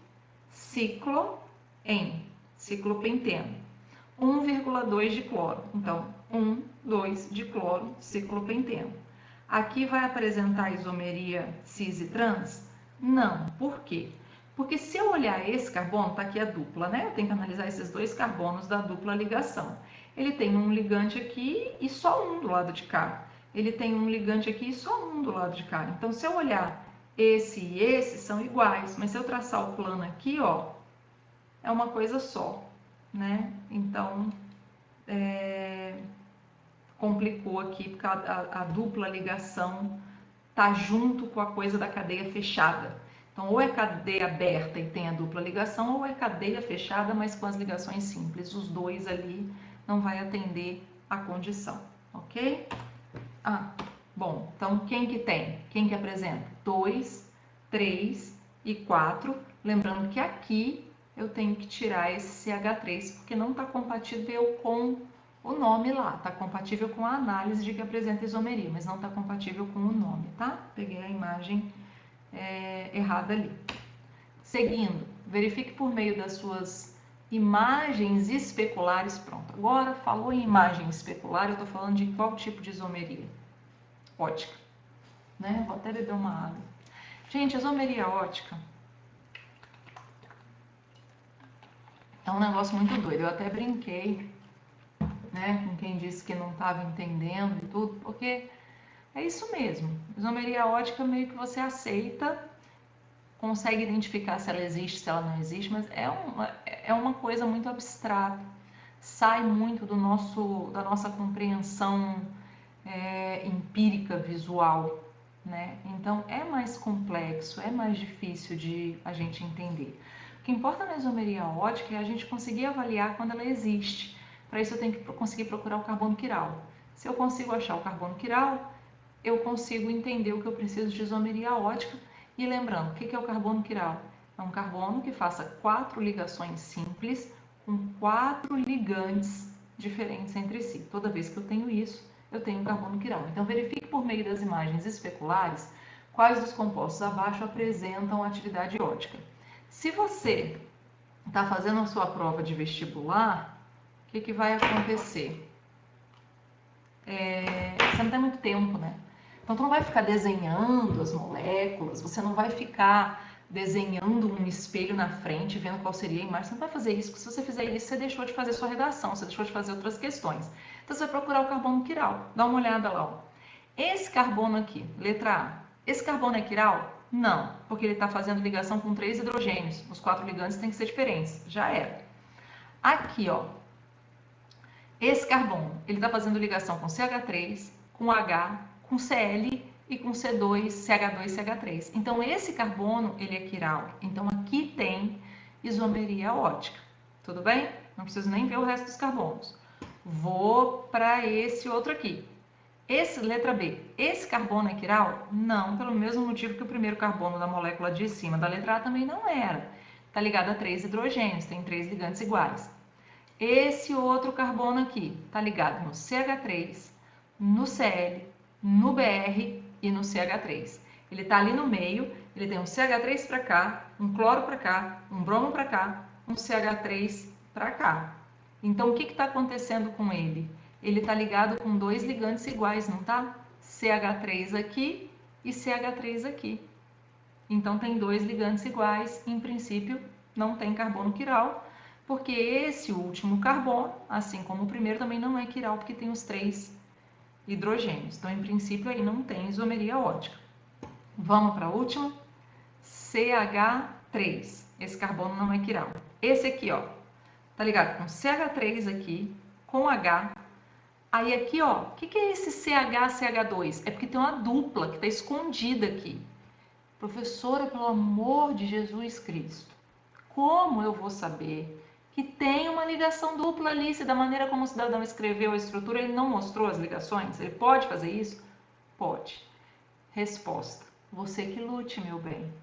ciclo, em, ciclopenteno. 1,2 de cloro. Então, 1, 2 de cloro, ciclopenteno. Aqui vai apresentar a isomeria cis e trans? Não. Por quê? Porque se eu olhar esse carbono, tá aqui a dupla, né? Eu tenho que analisar esses dois carbonos da dupla ligação. Ele tem um ligante aqui e só um do lado de cá. Ele tem um ligante aqui e só um do lado de cá. Então, se eu olhar esse e esse, são iguais. Mas se eu traçar o plano aqui, ó, é uma coisa só, né? Então, complicou aqui, porque a dupla ligação tá junto com a coisa da cadeia fechada. Então, ou é cadeia aberta e tem a dupla ligação, ou é cadeia fechada, mas com as ligações simples. Os dois ali não vai atender a condição, ok? Bom, então quem que tem? Quem que apresenta? 2, 3 e 4. Lembrando que aqui eu tenho que tirar esse CH3, porque não está compatível com o nome lá. Está compatível com a análise de que apresenta isomeria, mas não está compatível com o nome, tá? Peguei a imagem errada ali. Seguindo, verifique por meio das suas imagens especulares. Pronto, agora falou em imagem especular, eu estou falando de qual tipo de isomeria? Ótica, né? Vou até beber uma água. Gente, isomeria ótica é um negócio muito doido. Eu até brinquei, né, com quem disse que não estava entendendo e tudo, porque é isso mesmo. Isomeria ótica meio que você aceita, consegue identificar se ela existe, se ela não existe, mas é uma coisa muito abstrata. Sai muito da nossa compreensão empírica visual, né? Então é mais complexo, é mais difícil de a gente entender. O que importa na isomeria ótica é a gente conseguir avaliar quando ela existe. Para isso eu tenho que conseguir procurar o carbono quiral. Se eu consigo achar o carbono quiral, eu consigo entender o que eu preciso de isomeria ótica. E lembrando, o que é o carbono quiral? É um carbono que faça 4 ligações simples com 4 ligantes diferentes entre si. Toda vez que eu tenho isso, eu tenho carbono quiral. Então, verifique por meio das imagens especulares quais dos compostos abaixo apresentam atividade ótica. Se você está fazendo a sua prova de vestibular, o que vai acontecer? você não tem muito tempo, né? Então, tu não vai ficar desenhando as moléculas, você não vai ficar desenhando um espelho na frente, vendo qual seria a imagem. Você não vai fazer isso, porque se você fizer isso, você deixou de fazer sua redação, você deixou de fazer outras questões. Então, você vai procurar o carbono quiral. Dá uma olhada lá, ó. Esse carbono aqui, letra A, esse carbono é quiral? Não, porque ele está fazendo ligação com 3 hidrogênios. Os 4 ligantes têm que ser diferentes. Já era. Aqui, ó, esse carbono, ele está fazendo ligação com CH3, com H, com Cl e com C2, CH2, CH3. Então, esse carbono, ele é quiral. Então, aqui tem isomeria ótica. Tudo bem? Não preciso nem ver o resto dos carbonos. Vou para esse outro aqui. Esse, letra B, esse carbono é quiral? Não, pelo mesmo motivo que o primeiro carbono da molécula de cima da letra A também não era. Está ligado a 3 hidrogênios, tem 3 ligantes iguais. Esse outro carbono aqui está ligado no CH3, no Cl, no Br e no CH3. Ele está ali no meio, ele tem um CH3 para cá, um cloro para cá, um bromo para cá, um CH3 para cá. Então, o que está acontecendo com ele? Ele está ligado com 2 ligantes iguais, não tá? CH3 aqui e CH3 aqui. Então, tem 2 ligantes iguais. Em princípio, não tem carbono quiral, porque esse último carbono, assim como o primeiro, também não é quiral, porque tem os 3 hidrogênios. Então, em princípio, aí não tem isomeria ótica. Vamos para a última? CH3. Esse carbono não é quiral. Esse aqui, ó, tá ligado com CH3 aqui, com H. Aí aqui, ó, o que é esse CH-CH2? É porque tem uma dupla que está escondida aqui. Professora, pelo amor de Jesus Cristo, como eu vou saber que tem uma ligação dupla ali, se da maneira como o cidadão escreveu a estrutura, ele não mostrou as ligações? Ele pode fazer isso? Pode. Resposta: você que lute, meu bem.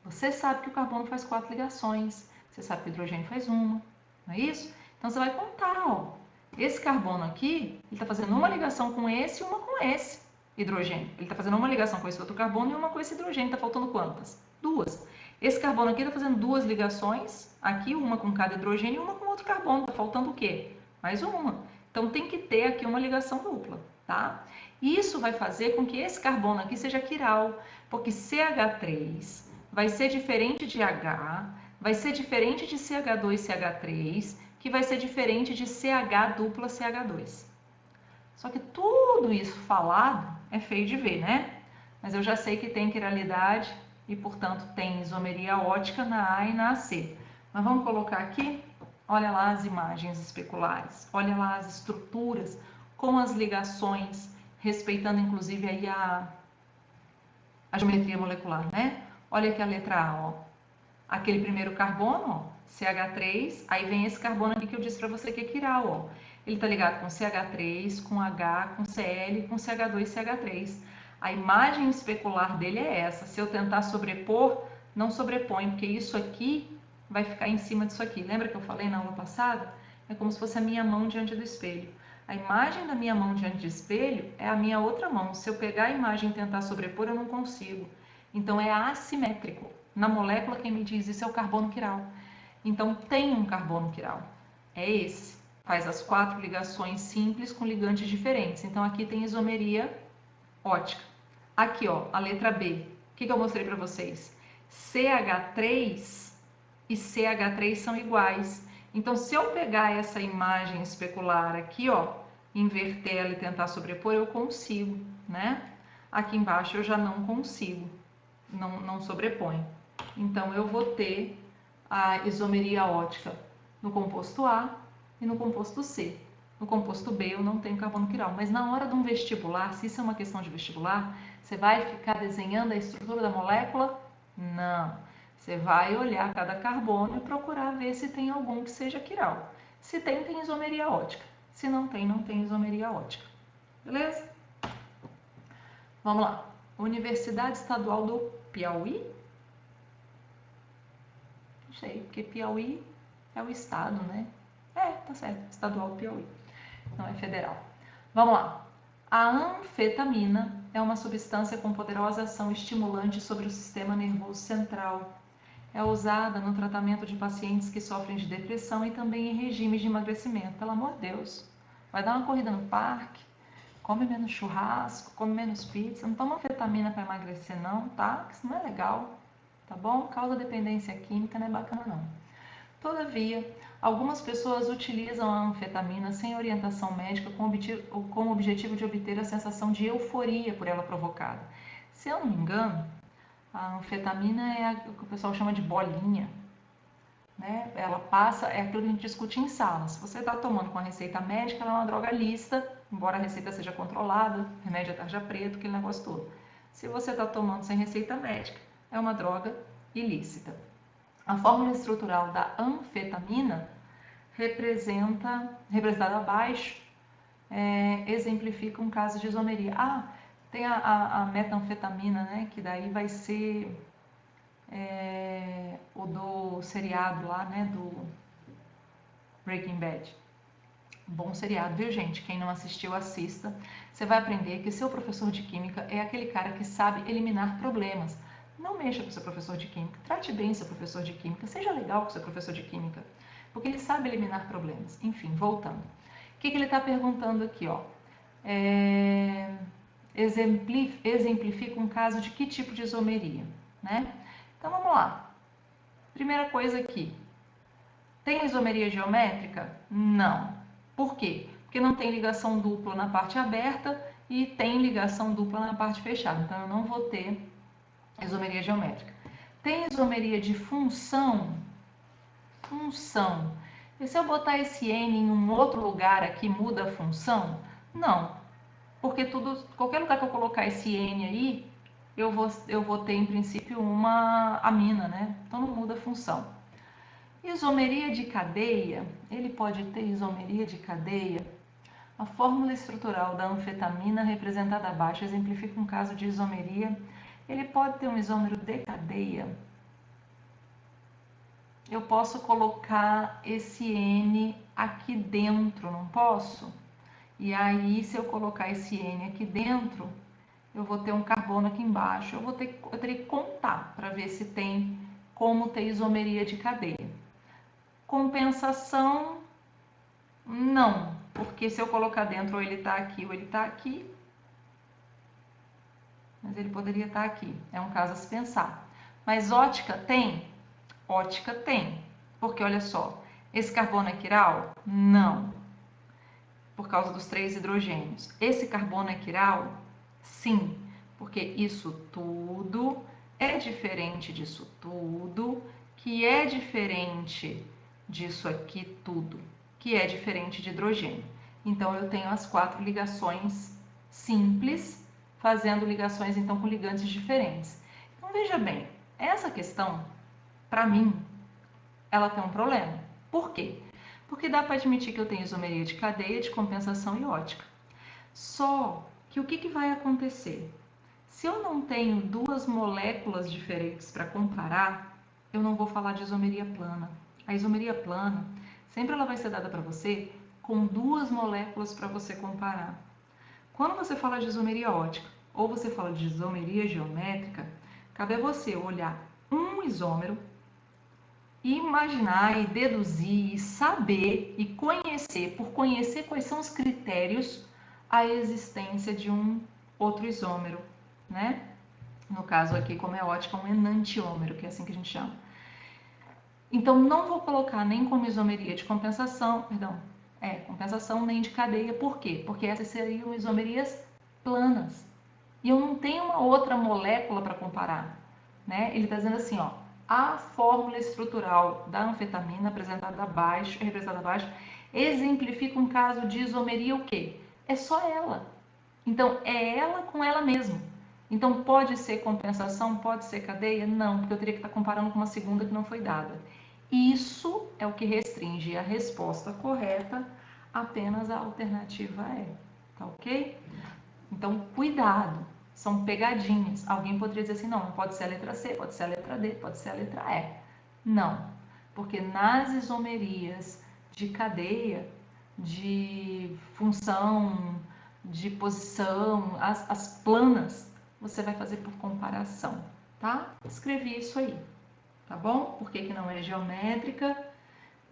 Você sabe que o carbono faz 4 ligações, você sabe que o hidrogênio faz uma, não é isso? Então você vai contar, ó. Esse carbono aqui, ele está fazendo uma ligação com esse e uma com esse hidrogênio. Ele está fazendo uma ligação com esse outro carbono e uma com esse hidrogênio. Está faltando quantas? 2. Esse carbono aqui está fazendo 2 ligações, aqui uma com cada hidrogênio e uma com outro carbono. Está faltando o quê? Mais uma. Então tem que ter aqui uma ligação dupla, tá? Isso vai fazer com que esse carbono aqui seja quiral, porque CH3 vai ser diferente de H, vai ser diferente de CH2CH3, que vai ser diferente de CH dupla CH2. Só que tudo isso falado é feio de ver, né? Mas eu já sei que tem quiralidade e, portanto, tem isomeria ótica na A e na AC. Mas vamos colocar aqui, olha lá as imagens especulares, olha lá as estruturas com as ligações, respeitando inclusive aí a geometria molecular, né? Olha aqui a letra A, ó. Aquele primeiro carbono, ó, CH3, aí vem esse carbono aqui que eu disse para você que é quiral, ó. Ele está ligado com CH3, com H, com Cl, com CH2 e CH3. A imagem especular dele é essa. Se eu tentar sobrepor, não sobrepõe, porque isso aqui vai ficar em cima disso aqui. Lembra que eu falei na aula passada? É como se fosse a minha mão diante do espelho. A imagem da minha mão diante do espelho é a minha outra mão. Se eu pegar a imagem e tentar sobrepor, eu não consigo. Então, é assimétrico. Na molécula, quem me diz isso é o carbono quiral. Então, tem um carbono quiral. É esse. Faz as 4 ligações simples com ligantes diferentes. Então, aqui tem isomeria ótica. Aqui, ó, a letra B. O que eu mostrei para vocês? CH3 e CH3 são iguais. Então, se eu pegar essa imagem especular aqui, ó, inverter ela e tentar sobrepor, eu consigo, né? Aqui embaixo eu já não consigo, não sobrepõe. Então, eu vou ter a isomeria ótica no composto A e no composto C. No composto B eu não tenho carbono quiral, mas na hora de um vestibular, se isso é uma questão de vestibular, você vai ficar desenhando a estrutura da molécula? Não. Você vai olhar cada carbono e procurar ver se tem algum que seja quiral. Se tem, tem isomeria ótica. Se não tem, não tem isomeria ótica. Beleza? Vamos lá. Universidade Estadual do Piauí? Não sei, porque Piauí é o estado, né? É, tá certo. Estadual do Piauí. Não é federal. Vamos lá. A anfetamina é uma substância com poderosa ação estimulante sobre o sistema nervoso central. É usada no tratamento de pacientes que sofrem de depressão e também em regimes de emagrecimento. Pelo amor de Deus, vai dar uma corrida no parque, come menos churrasco, come menos pizza, não toma anfetamina para emagrecer não, tá? Isso não é legal, tá bom? Causa dependência química, não é bacana não. Todavia, algumas pessoas utilizam a anfetamina sem orientação médica com o objetivo de obter a sensação de euforia por ela provocada. Se eu não me engano, a anfetamina é o que o pessoal chama de bolinha, né? Ela passa, é aquilo que a gente discute em sala. Se você está tomando com a receita médica, ela é uma droga lícita, embora a receita seja controlada, remédio à tarja preta, aquele negócio todo. Se você está tomando sem receita médica, é uma droga ilícita. A fórmula estrutural da anfetamina representada abaixo, exemplifica um caso de isomeria. Tem a metanfetamina, né, que daí vai ser o do seriado lá, né, do Breaking Bad. Bom seriado, viu, gente? Quem não assistiu, assista. Você vai aprender que seu professor de química é aquele cara que sabe eliminar problemas. Não mexa com seu professor de química, trate bem seu professor de química, seja legal com seu professor de química, porque ele sabe eliminar problemas. Enfim, voltando. O que ele está perguntando aqui, ó? Exemplifica um caso de que tipo de isomeria, né? Então vamos lá. Primeira coisa aqui. Tem isomeria geométrica? Não. Por quê? Porque não tem ligação dupla na parte aberta e tem ligação dupla na parte fechada. Então eu não vou ter isomeria geométrica. Tem isomeria de função? Função. E se eu botar esse N em um outro lugar aqui, muda a função? Não. Porque qualquer lugar que eu colocar esse N aí, eu vou ter em princípio uma amina, né? Então não muda a função. Isomeria de cadeia, ele pode ter isomeria de cadeia. A fórmula estrutural da anfetamina representada abaixo exemplifica um caso de isomeria. Ele pode ter um isômero de cadeia. Eu posso colocar esse N aqui dentro, não posso? E aí, se eu colocar esse N aqui dentro, eu vou ter um carbono aqui embaixo. Eu teria que contar para ver se tem como ter isomeria de cadeia. Compensação, não, porque se eu colocar dentro, ou ele está aqui ou ele está aqui, mas ele poderia estar aqui, é um caso a se pensar. Mas ótica tem? Ótica tem, porque olha só, esse carbono é quiral? Não, por causa dos 3 hidrogênios. Esse carbono é quiral? Sim, porque isso tudo é diferente disso tudo, que é diferente disso aqui tudo, que é diferente de hidrogênio. Então eu tenho as 4 ligações simples, fazendo ligações então com ligantes diferentes. Então veja bem, essa questão, para mim, ela tem um problema. Por quê? Porque dá para admitir que eu tenho isomeria de cadeia, de compensação e ótica. Só que o que vai acontecer? Se eu não tenho 2 moléculas diferentes para comparar, eu não vou falar de isomeria plana. A isomeria plana, sempre ela vai ser dada para você com 2 moléculas para você comparar. Quando você fala de isomeria ótica ou você fala de isomeria geométrica, cabe a você olhar um isômero, imaginar e deduzir, e saber e conhecer, por conhecer quais são os critérios, a existência de um outro isômero, né? No caso aqui, como é ótica, um enantiômero, que é assim que a gente chama. Então, não vou colocar nem como isomeria de compensação, compensação nem de cadeia. Por quê? Porque essas seriam isomerias planas. E eu não tenho uma outra molécula para comparar, né? Ele está dizendo assim, ó, a fórmula estrutural da anfetamina representada abaixo, exemplifica um caso de isomeria o quê? É só ela. Então, é ela com ela mesma. Então, pode ser compensação, pode ser cadeia? Não, porque eu teria que estar comparando com uma segunda que não foi dada. Isso é o que restringe a resposta correta, apenas a alternativa é, tá ok? Então, cuidado, são pegadinhas. Alguém poderia dizer assim, não pode ser a letra C, pode ser a letra D, pode ser a letra E. Não, porque nas isomerias de cadeia, de função, de posição, as planas, você vai fazer por comparação, tá? Escrevi isso aí, tá bom? Por que não é geométrica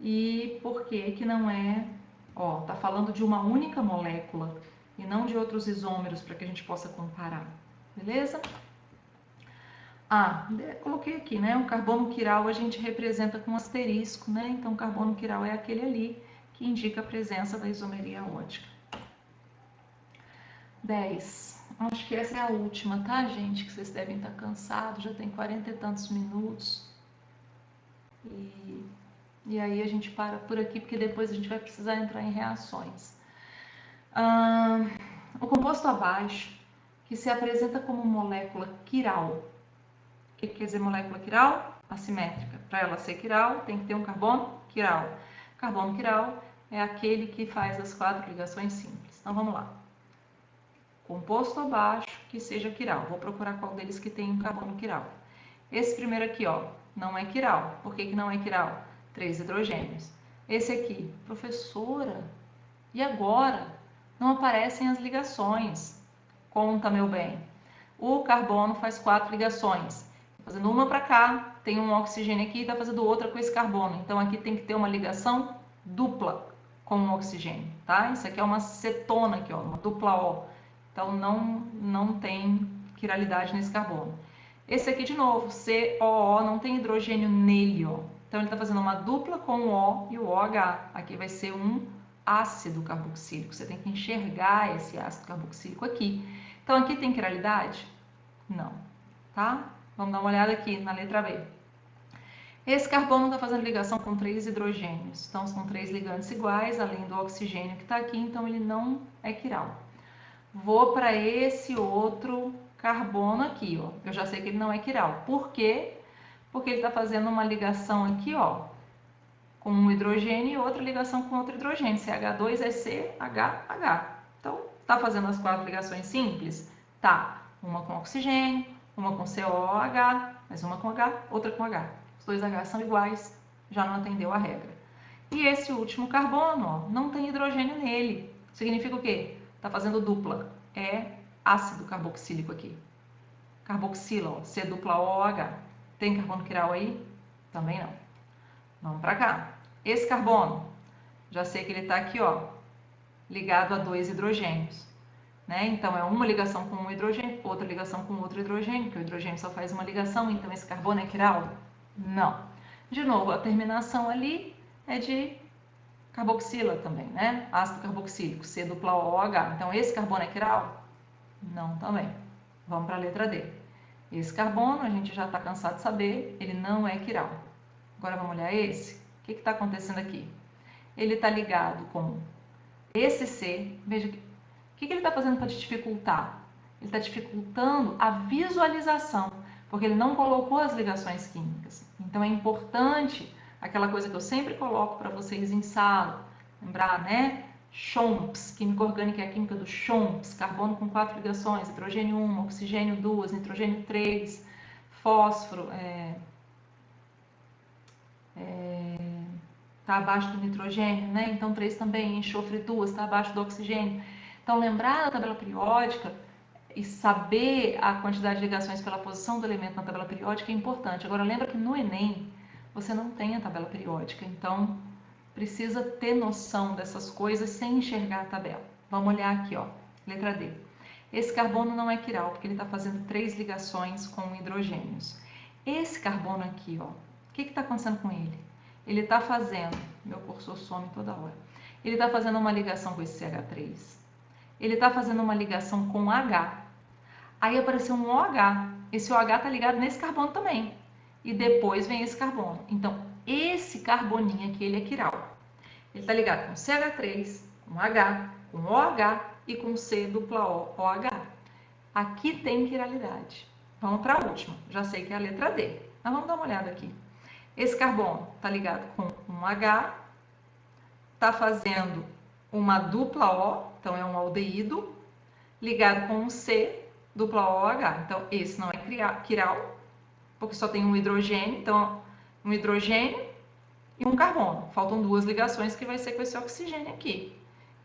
e por que não é, ó, tá falando de uma única molécula e não de outros isômeros para que a gente possa comparar, beleza? Coloquei aqui, né? O carbono quiral a gente representa com asterisco, né? Então, o carbono quiral é aquele ali que indica a presença da isomeria ótica. 10. Acho que essa é a última, tá, gente? Que vocês devem estar cansados, já tem 40 e tantos minutos. E aí a gente para por aqui, porque depois a gente vai precisar entrar em reações. O composto abaixo, que se apresenta como molécula quiral. O que quer dizer molécula quiral? Assimétrica. Para ela ser quiral, tem que ter um carbono quiral. Carbono quiral é aquele que faz as 4 ligações simples. Então vamos lá. Composto abaixo que seja quiral. Vou procurar qual deles que tem um carbono quiral. Esse primeiro aqui, ó, não é quiral. Por que não é quiral? 3 hidrogênios. Esse aqui, professora, e agora? Não aparecem as ligações. Conta, meu bem. O carbono faz 4 ligações. Fazendo uma para cá, tem um oxigênio aqui e está fazendo outra com esse carbono. Então aqui tem que ter uma ligação dupla com o oxigênio, tá? Isso aqui é uma cetona aqui, ó, uma dupla O. Então não tem quiralidade nesse carbono. Esse aqui de novo, COO, não tem hidrogênio nele, ó. Então ele está fazendo uma dupla com o O e o OH. Aqui vai ser um ácido carboxílico. Você tem que enxergar esse ácido carboxílico aqui. Então aqui tem quiralidade? Não, tá? Vamos dar uma olhada aqui na letra B. Esse carbono está fazendo ligação com 3 hidrogênios. Então são 3 ligantes iguais, além do oxigênio que está aqui, então ele não é quiral. Vou para esse outro carbono aqui, ó. Eu já sei que ele não é quiral. Por quê? Porque ele está fazendo uma ligação aqui, ó, com um hidrogênio e outra ligação com outro hidrogênio. CH2 é CHH. Então, está fazendo as 4 ligações simples? Tá. Uma com oxigênio, uma com COOH, mais uma com H, outra com H. Os dois H são iguais, já não atendeu a regra. E esse último carbono, ó, não tem hidrogênio nele. Significa o quê? Está fazendo dupla. É ácido carboxílico aqui. Carboxila, ó, C dupla OH. Tem carbono quiral aí? Também não. Vamos para cá. Esse carbono, já sei que ele está aqui, ó, ligado a 2 hidrogênios. Né? Então, é uma ligação com um hidrogênio, outra ligação com outro hidrogênio, que o hidrogênio só faz uma ligação, então esse carbono é quiral? Não. De novo, a terminação ali é de carboxila também, né? Ácido carboxílico, C dupla OH. Então, esse carbono é quiral? Não também. Vamos para a letra D. Esse carbono, a gente já está cansado de saber, ele não é quiral. Agora vamos olhar esse. O que está acontecendo aqui? Ele está ligado com esse C. Veja que o que ele está fazendo para dificultar? Ele está dificultando a visualização, porque ele não colocou as ligações químicas. Então é importante aquela coisa que eu sempre coloco para vocês em sala, lembrar, né? CHOMPS, química orgânica é a química do CHOMPS, carbono com 4 ligações, hidrogênio 1, oxigênio 2, nitrogênio 3, fósforo, está abaixo do nitrogênio, né? Então 3 também, enxofre 2, está abaixo do oxigênio. Então lembrar da tabela periódica e saber a quantidade de ligações pela posição do elemento na tabela periódica é importante. Agora lembra que no Enem você não tem a tabela periódica, então precisa ter noção dessas coisas sem enxergar a tabela. Vamos olhar aqui, ó, letra D. Esse carbono não é quiral, porque ele está fazendo 3 ligações com hidrogênios. Esse carbono aqui, ó, o que está acontecendo com ele? Ele está fazendo, meu cursor some toda hora, ele está fazendo uma ligação com esse CH3, ele está fazendo uma ligação com H, aí apareceu um OH, esse OH está ligado nesse carbono também, e depois vem esse carbono. Então, esse carboninho aqui, ele é quiral. Ele está ligado com CH3, com H, com OH e com C dupla OH. Aqui tem quiralidade. Vamos para a última, já sei que é a letra D. Mas vamos dar uma olhada aqui. Esse carbono está ligado com um H, está fazendo uma dupla O, então é um aldeído, ligado com um C, dupla OH. Então, esse não é quiral, porque só tem um hidrogênio, então um hidrogênio e um carbono. Faltam 2 ligações que vai ser com esse oxigênio aqui.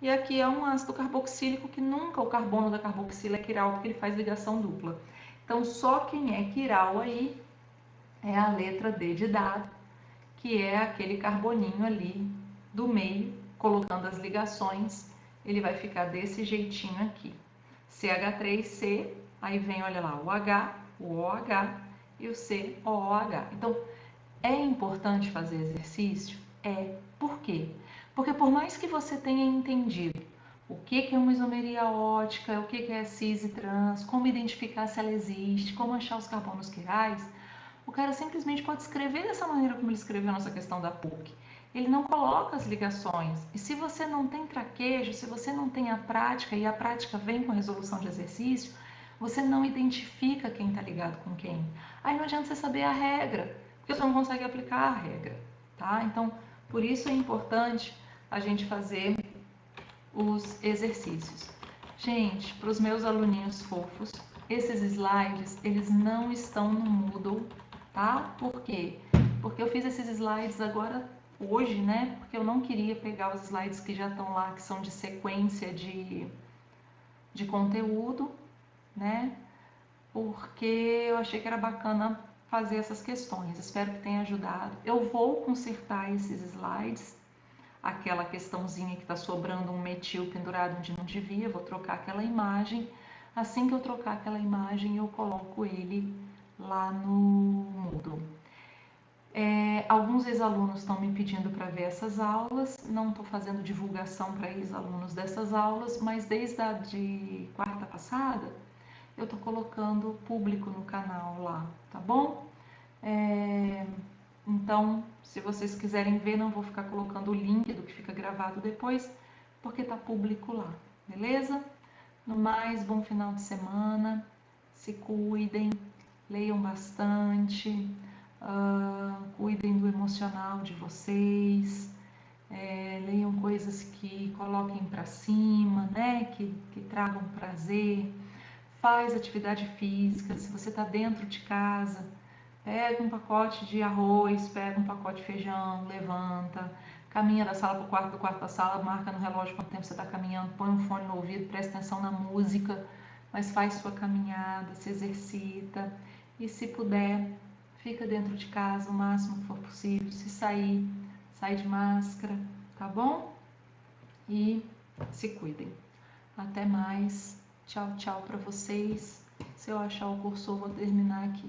E aqui é um ácido carboxílico que nunca o carbono da carboxila é quiral, porque ele faz ligação dupla. Então, só quem é quiral aí é a letra D de dado, que é aquele carboninho ali do meio, colocando as ligações. ele vai ficar desse jeitinho aqui. CH3C, aí vem, olha lá, o H, o OH e o COOH. Então, é importante fazer exercício? É. Por quê? Porque por mais que você tenha entendido o que é uma isomeria ótica, o que é cis e trans, como identificar se ela existe, como achar os carbonos quirais, o cara simplesmente pode escrever dessa maneira como ele escreveu a nossa questão da PUC. Ele não coloca as ligações. E se você não tem traquejo, se você não tem a prática, e a prática vem com a resolução de exercício, você não identifica quem está ligado com quem. Aí não adianta você saber a regra, porque você não consegue aplicar a regra, tá? Então, por isso é importante a gente fazer os exercícios. Gente, para os meus aluninhos fofos, esses slides, eles não estão no Moodle, tá? Por quê? Porque eu fiz esses slides agora hoje, né? Porque eu não queria pegar os slides que já estão lá, que são de sequência de conteúdo, né? Porque eu achei que era bacana fazer essas questões. Espero que tenha ajudado. Eu vou consertar esses slides, aquela questãozinha que está sobrando um metil pendurado onde não devia, vou trocar aquela imagem. Assim que eu trocar aquela imagem, eu coloco ele lá no Moodle. Alguns ex-alunos estão me pedindo para ver essas aulas, não estou fazendo divulgação para ex-alunos dessas aulas, mas desde a de quarta passada, eu estou colocando público no canal lá, tá bom? Então, se vocês quiserem ver, não vou ficar colocando o link do que fica gravado depois, porque tá público lá, beleza? No mais, bom final de semana, se cuidem, leiam bastante, cuidem do emocional de vocês, leiam coisas que coloquem para cima, né? Que tragam prazer. Faz atividade física, se você está dentro de casa, pega um pacote de arroz, pega um pacote de feijão, levanta, caminha da sala para o quarto, do quarto para a sala, marca no relógio quanto tempo você está caminhando, põe um fone no ouvido, presta atenção na música, mas faz sua caminhada, se exercita e se puder, fica dentro de casa o máximo que for possível, se sair, sai de máscara, tá bom? E se cuidem. Até mais. Tchau, tchau para vocês. Se eu achar o cursor, vou terminar aqui.